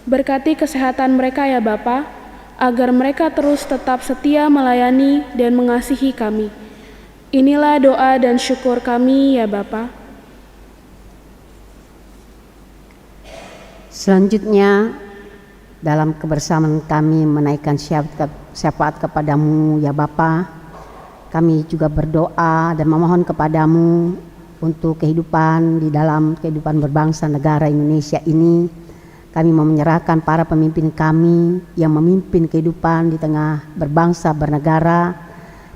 Berkati kesehatan mereka ya Bapa, agar mereka terus tetap setia melayani dan mengasihi kami. Inilah doa dan syukur kami ya Bapa. Selanjutnya, dalam kebersamaan kami menaikkan syafaat kepadamu ya Bapa, kami juga berdoa dan memohon kepadamu untuk kehidupan di dalam kehidupan berbangsa negara Indonesia ini. Kami mau menyerahkan para pemimpin kami yang memimpin kehidupan di tengah berbangsa bernegara,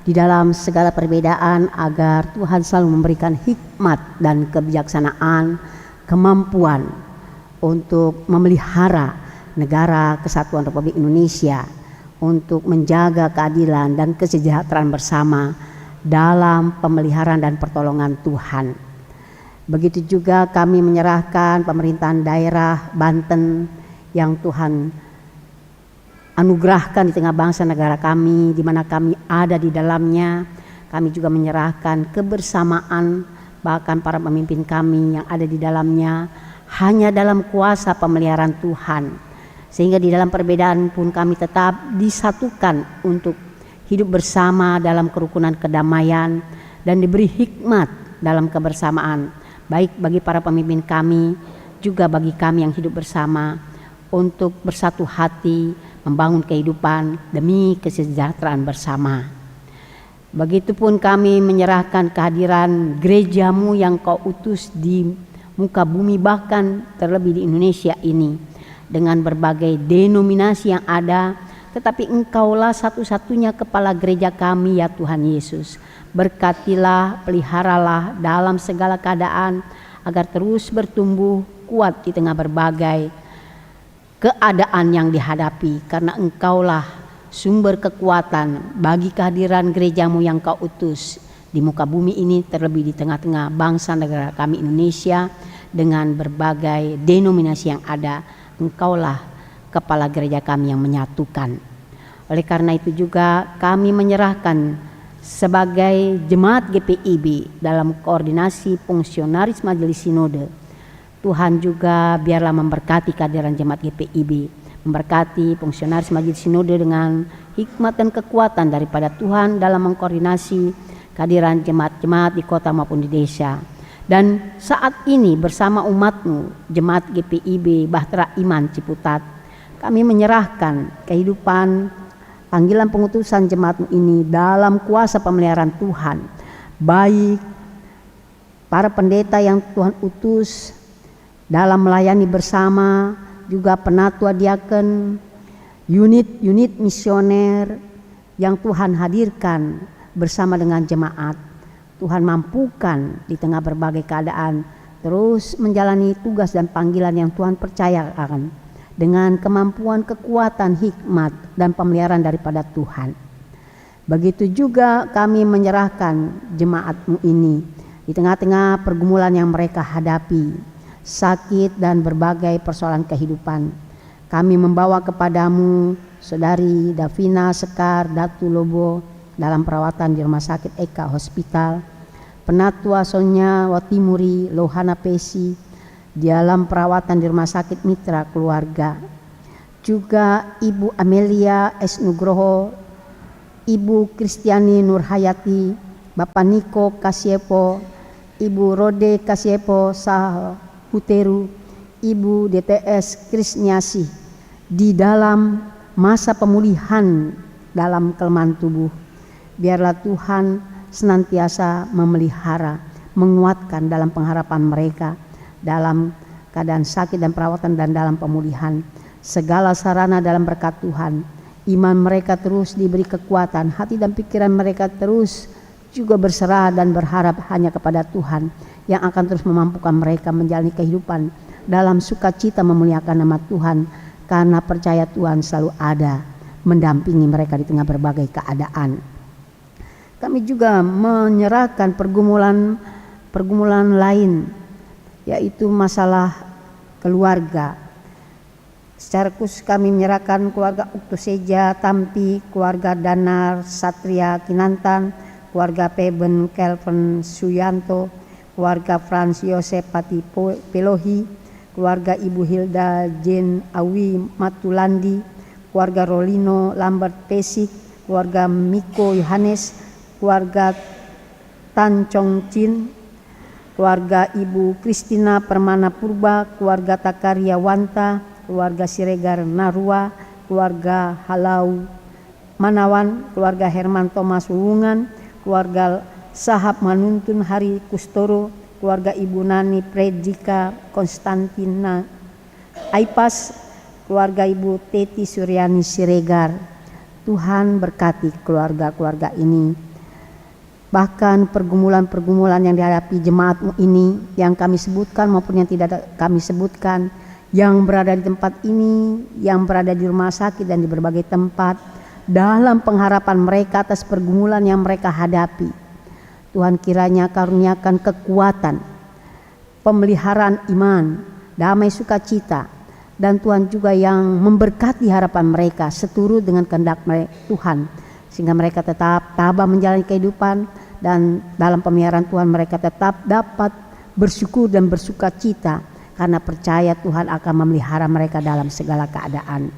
di dalam segala perbedaan, agar Tuhan selalu memberikan hikmat dan kebijaksanaan, kemampuan untuk memelihara negara kesatuan Republik Indonesia, untuk menjaga keadilan dan kesejahteraan bersama dalam pemeliharaan dan pertolongan Tuhan. Begitu juga kami menyerahkan pemerintahan daerah Banten yang Tuhan anugerahkan di tengah bangsa negara kami, di mana kami ada di dalamnya. Kami juga menyerahkan kebersamaan bahkan para pemimpin kami yang ada di dalamnya hanya dalam kuasa pemeliharaan Tuhan, sehingga di dalam perbedaan pun kami tetap disatukan untuk hidup bersama dalam kerukunan kedamaian dan diberi hikmat dalam kebersamaan, baik bagi para pemimpin kami juga bagi kami yang hidup bersama, untuk bersatu hati membangun kehidupan demi kesejahteraan bersama. Begitupun kami menyerahkan kehadiran gerejamu yang kau utus di muka bumi, bahkan terlebih di Indonesia ini, dengan berbagai denominasi yang ada, tetapi Engkaulah satu-satunya kepala gereja kami ya Tuhan Yesus. Berkatilah, peliharalah dalam segala keadaan, agar terus bertumbuh kuat di tengah berbagai keadaan yang dihadapi, karena Engkaulah sumber kekuatan bagi kehadiran gerejamu yang kau utus di muka bumi ini, terlebih di tengah-tengah bangsa negara kami Indonesia dengan berbagai denominasi yang ada. Engkaulah kepala gereja kami yang menyatukan. Oleh karena itu juga kami menyerahkan sebagai jemaat GPIB dalam koordinasi fungsionaris Majelis Sinode. Tuhan juga biarlah memberkati kehadiran jemaat GPIB, memberkati fungsionaris Majelis Sinode dengan hikmat dan kekuatan daripada Tuhan dalam mengkoordinasi kehadiran jemaat-jemaat di kota maupun di desa. Dan saat ini bersama umatmu, jemaat GPIB Bahtera Iman Ciputat, kami menyerahkan kehidupan panggilan pengutusan jemaatmu ini dalam kuasa pemeliharaan Tuhan, baik para pendeta yang Tuhan utus dalam melayani bersama, juga penatua diaken, unit-unit misioner yang Tuhan hadirkan bersama dengan jemaat. Tuhan mampukan di tengah berbagai keadaan terus menjalani tugas dan panggilan yang Tuhan percayakan dengan kemampuan, kekuatan, hikmat dan pemeliharaan daripada Tuhan. Begitu juga kami menyerahkan jemaatmu ini di tengah-tengah pergumulan yang mereka hadapi, sakit dan berbagai persoalan kehidupan. Kami membawa kepadamu Saudari Davina Sekar Datu Lobo dalam perawatan di Rumah Sakit Eka Hospital, Penatua Sonya Watimuri Lohana Pesi dalam perawatan di Rumah Sakit Mitra Keluarga, juga Ibu Amelia S. Nugroho, Ibu Kristiani Nurhayati, Bapak Niko Kasiepo, Ibu Rode Kasiepo Sah Huteru, Ibu DTS Krisniasi di dalam masa pemulihan dalam kelemahan tubuh. Biarlah Tuhan senantiasa memelihara, menguatkan dalam pengharapan mereka, dalam keadaan sakit dan perawatan dan dalam pemulihan. Segala sarana dalam berkat Tuhan, iman mereka terus diberi kekuatan, hati dan pikiran mereka terus juga berserah dan berharap hanya kepada Tuhan yang akan terus memampukan mereka menjalani kehidupan dalam sukacita memuliakan nama Tuhan, karena percaya Tuhan selalu ada mendampingi mereka di tengah berbagai keadaan. Kami juga menyerahkan pergumulan lain, yaitu masalah keluarga. Secara khusus kami menyerahkan keluarga Uktuseja Tampi, keluarga Danar Satria Kinantan, keluarga Peben Kelvin Suyanto, keluarga Frans Yosep Pati Pelohi, keluarga Ibu Hilda Jen Awi Matulandi, keluarga Rolino Lambert Pesik, keluarga Miko Yohanes, keluarga Tan Chong Chin, keluarga Ibu Kristina Permana Purba, keluarga Takaria Wanta, keluarga Siregar Narua, keluarga Halau Manawan, keluarga Herman Thomas Wungan, keluarga Sahab Manuntun Hari Kustoro, keluarga Ibu Nani Predika Konstantina Aipas, keluarga Ibu Teti Suryani Siregar. Tuhan berkati keluarga-keluarga ini. Bahkan pergumulan-pergumulan yang dihadapi jemaat ini, yang kami sebutkan maupun yang tidak kami sebutkan, yang berada di tempat ini, yang berada di rumah sakit dan di berbagai tempat, dalam pengharapan mereka atas pergumulan yang mereka hadapi, Tuhan kiranya karuniakan kekuatan, pemeliharaan iman, damai sukacita, dan Tuhan juga yang memberkati harapan mereka seturut dengan kehendak Tuhan, sehingga mereka tetap tabah menjalani kehidupan, dan dalam pemeliharaan Tuhan mereka tetap dapat bersyukur dan bersukacita karena percaya Tuhan akan memelihara mereka dalam segala keadaan.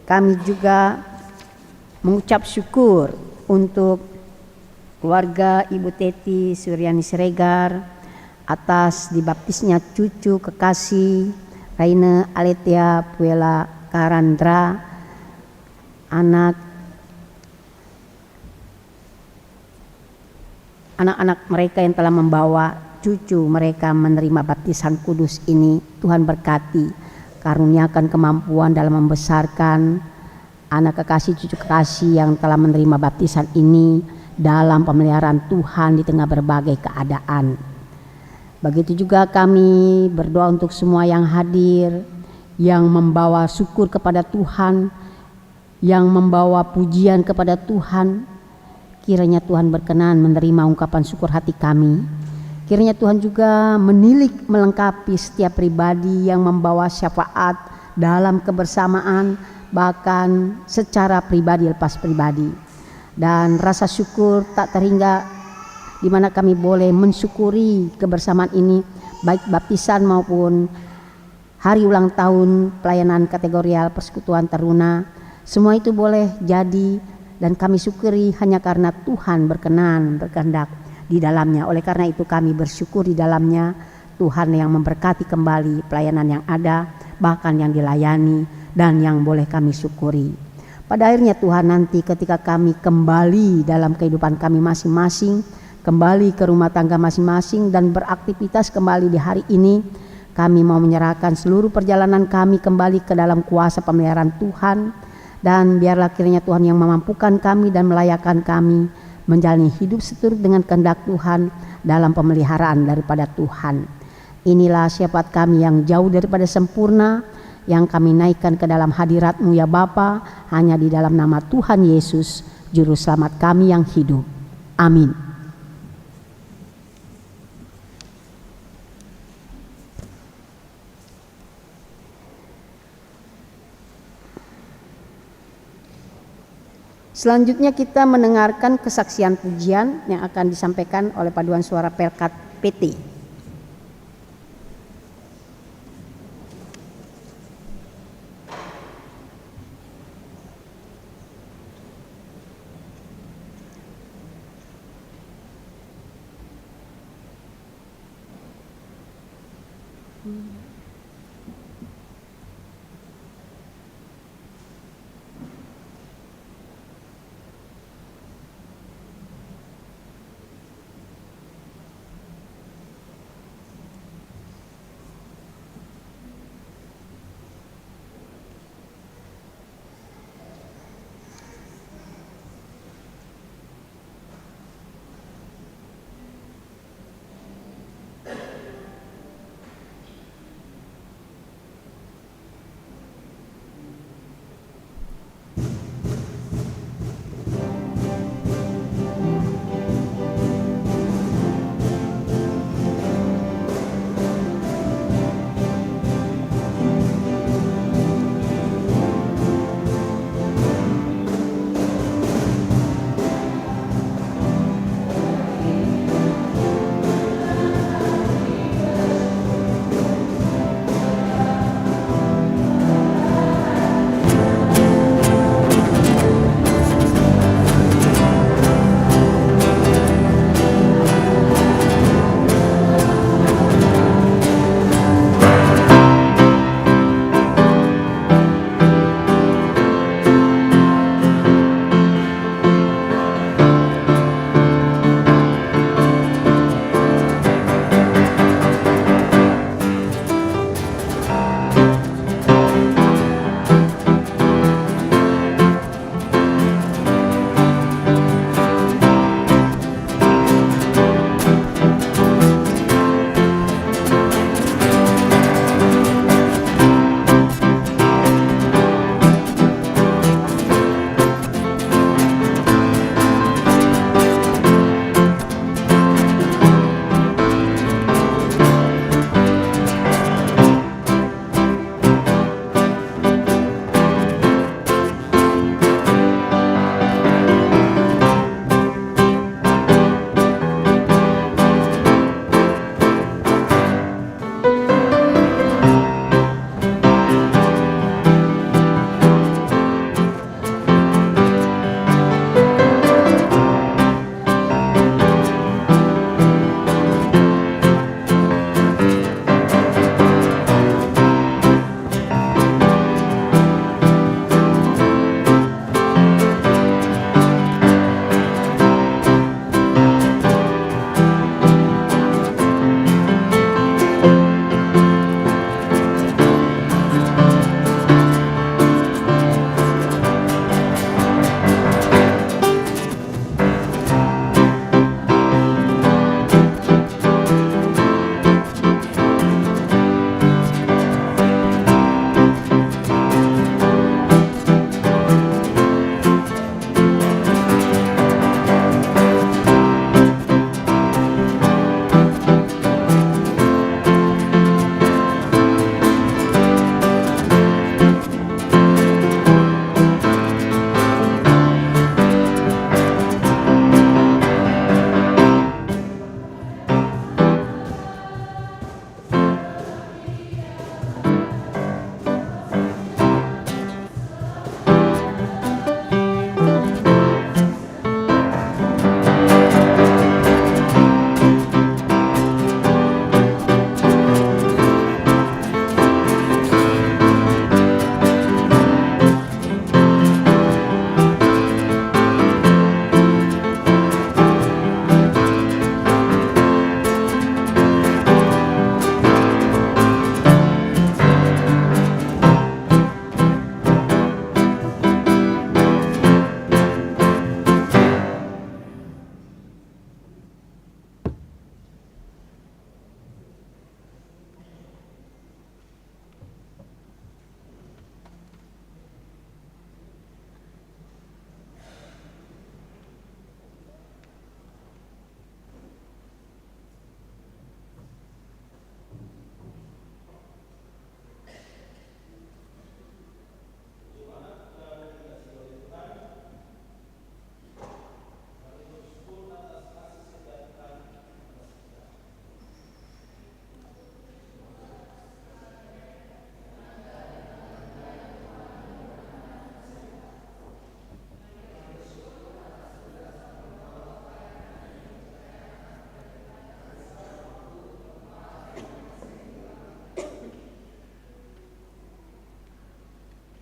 Kami juga mengucap syukur untuk keluarga Ibu Teti Suryani Siregar atas dibaptisnya cucu kekasih Raine Aletia Puela Karandra, anak-anak mereka yang telah membawa cucu mereka menerima baptisan kudus ini. Tuhan berkati, karuniakan kemampuan dalam membesarkan anak kekasih cucu kekasih yang telah menerima baptisan ini dalam pemeliharaan Tuhan di tengah berbagai keadaan. Begitu juga kami berdoa untuk semua yang hadir, yang membawa syukur kepada Tuhan, yang membawa pujian kepada Tuhan. Kiranya Tuhan berkenan menerima ungkapan syukur hati kami. Kiranya Tuhan juga menilik melengkapi setiap pribadi yang membawa syafaat dalam kebersamaan, bahkan secara pribadi lepas pribadi. Dan rasa syukur tak terhingga di mana kami boleh mensyukuri kebersamaan ini, baik baptisan maupun hari ulang tahun pelayanan kategorial Persekutuan Taruna. Semua itu boleh jadi dan kami syukuri hanya karena Tuhan berkehendak di dalamnya. Oleh karena itu kami bersyukur di dalamnya. Tuhan yang memberkati kembali pelayanan yang ada, bahkan yang dilayani dan yang boleh kami syukuri. Pada akhirnya Tuhan nanti ketika kami kembali dalam kehidupan kami masing-masing, kembali ke rumah tangga masing-masing dan beraktivitas kembali di hari ini, kami mau menyerahkan seluruh perjalanan kami kembali ke dalam kuasa pemeliharaan Tuhan, dan biarlah kiranya Tuhan yang memampukan kami dan melayakkan kami menjalani hidup seturut dengan kehendak Tuhan dalam pemeliharaan daripada Tuhan. Inilah syafaat kami yang jauh daripada sempurna, yang kami naikkan ke dalam hadirat-Mu ya Bapa, hanya di dalam nama Tuhan Yesus, Juru Selamat kami yang hidup. Amin. Selanjutnya kita mendengarkan kesaksian pujian yang akan disampaikan oleh Paduan Suara Pelkat PT.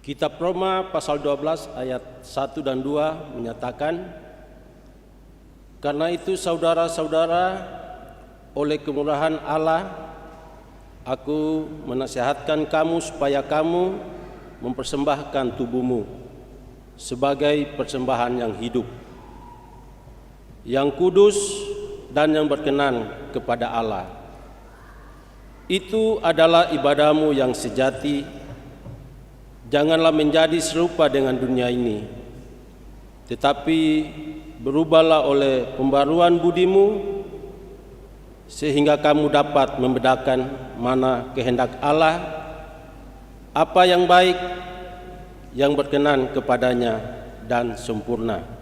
Kitab Roma pasal 12 ayat 1 dan 2 menyatakan, karena itu saudara-saudara, oleh kemurahan Allah, aku menasihatkan kamu supaya kamu mempersembahkan tubuhmu sebagai persembahan yang hidup, yang kudus dan yang berkenan kepada Allah. Itu adalah ibadahmu yang sejati. Janganlah menjadi serupa dengan dunia ini, tetapi berubahlah oleh pembaruan budimu, sehingga kamu dapat membedakan mana kehendak Allah, apa yang baik, yang berkenan kepadanya dan sempurna.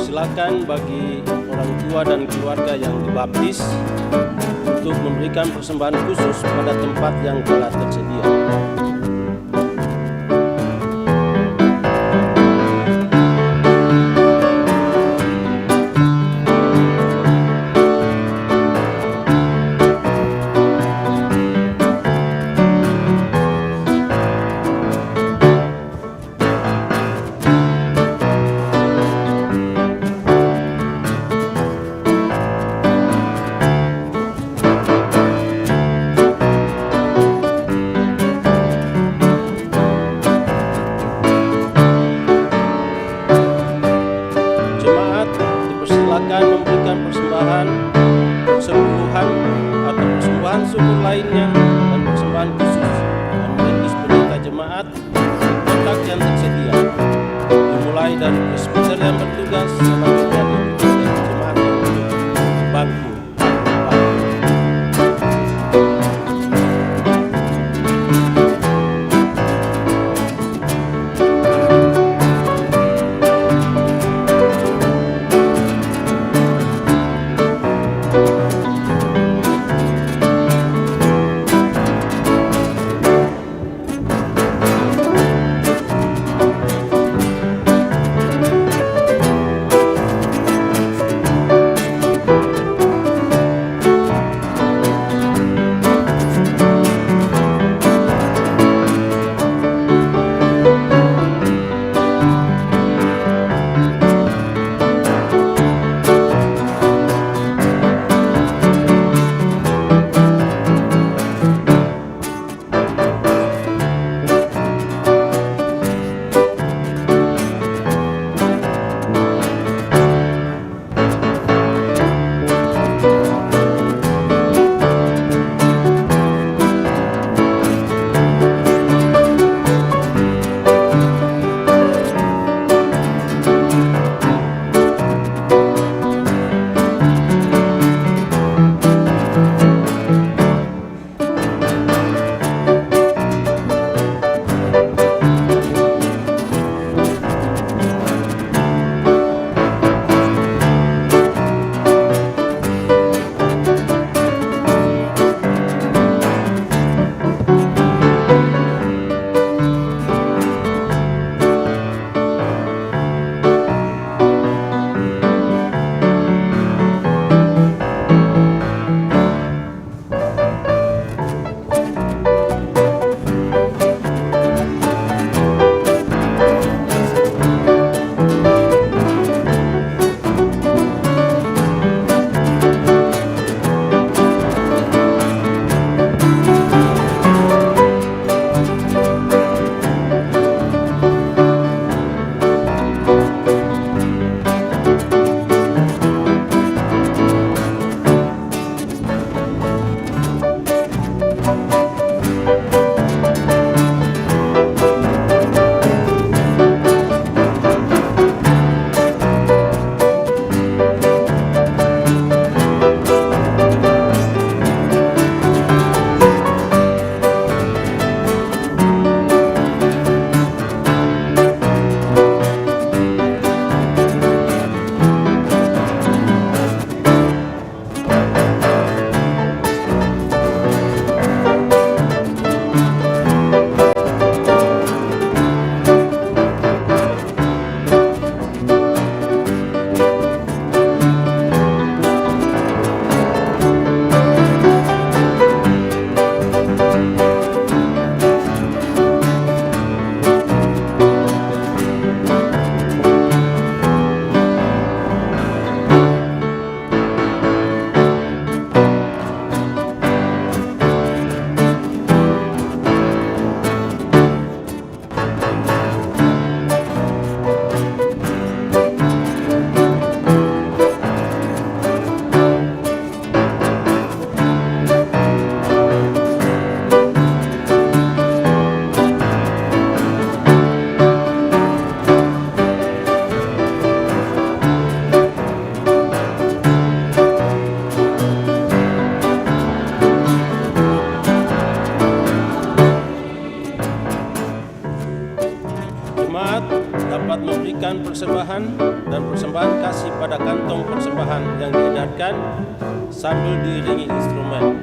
Silakan bagi orang tua dan keluarga yang dibaptis untuk memberikan persembahan khusus pada tempat yang telah tersedia. Memberikan persembahan sepuluhan atau persembahan suku lainnya dan persembahan khusus yang merintis perintah jemaat di kotak yang tersedia, dimulai dari presbiter yang bertugas selanjutnya dari jemaat yang duduk di bangku. jemaat dapat memberikan persembahan dan persembahan kasih pada kantong persembahan yang diedarkan sambil diiringi instrumen.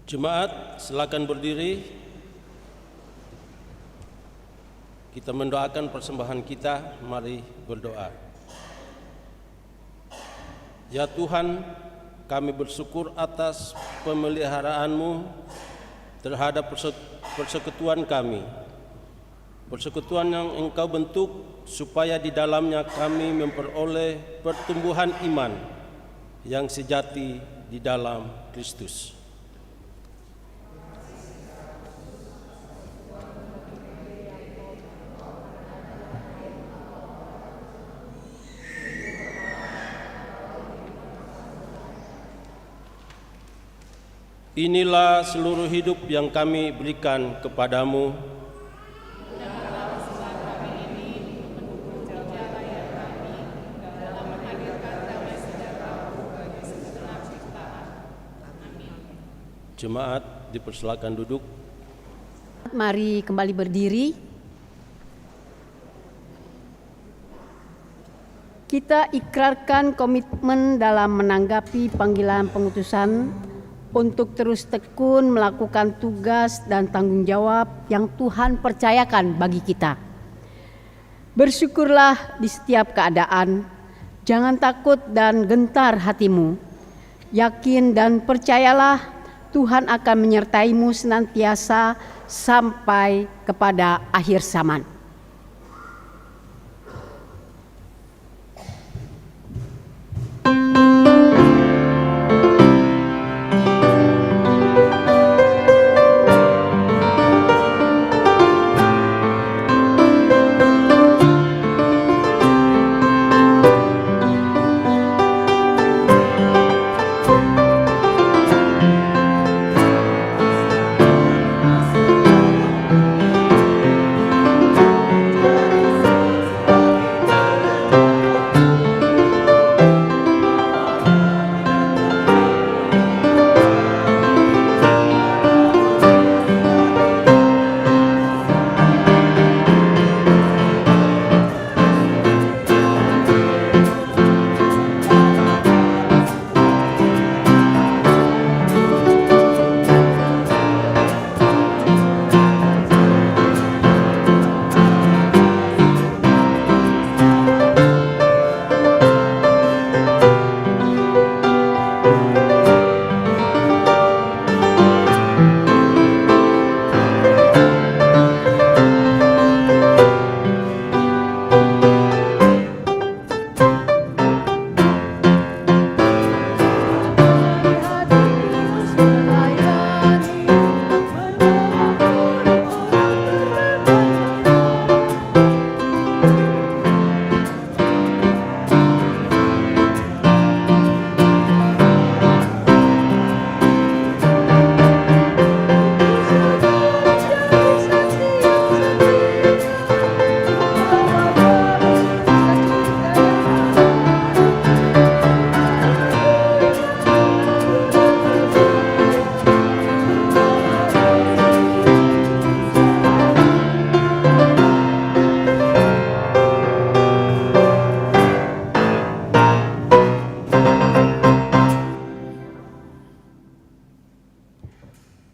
Jemaat, silakan berdiri. Kita mendoakan persembahan kita. Mari berdoa. Ya Tuhan, kami bersyukur atas pemeliharaanmu terhadap persekutuan kami. Persekutuan yang Engkau bentuk supaya di dalamnya kami memperoleh pertumbuhan iman yang sejati di dalam Kristus. Inilah seluruh hidup yang kami berikan kepadamu. Jemaat, dipersilakan duduk. Mari kembali berdiri. Kita ikrarkan komitmen dalam menanggapi panggilan pengutusan untuk terus tekun melakukan tugas dan tanggung jawab yang Tuhan percayakan bagi kita. Bersyukurlah di setiap keadaan, jangan takut dan gentar hatimu. Yakin dan percayalah Tuhan akan menyertaimu senantiasa sampai kepada akhir zaman.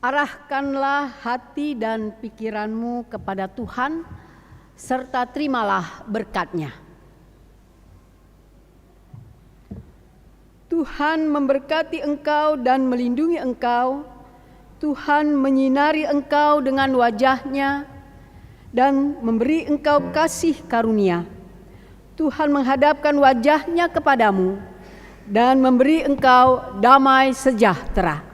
Arahkanlah hati dan pikiranmu kepada Tuhan, serta terimalah berkat-Nya. Tuhan memberkati engkau dan melindungi engkau. Tuhan menyinari engkau dengan wajah-Nya dan memberi engkau kasih karunia. Tuhan menghadapkan wajah-Nya kepadamu dan memberi engkau damai sejahtera.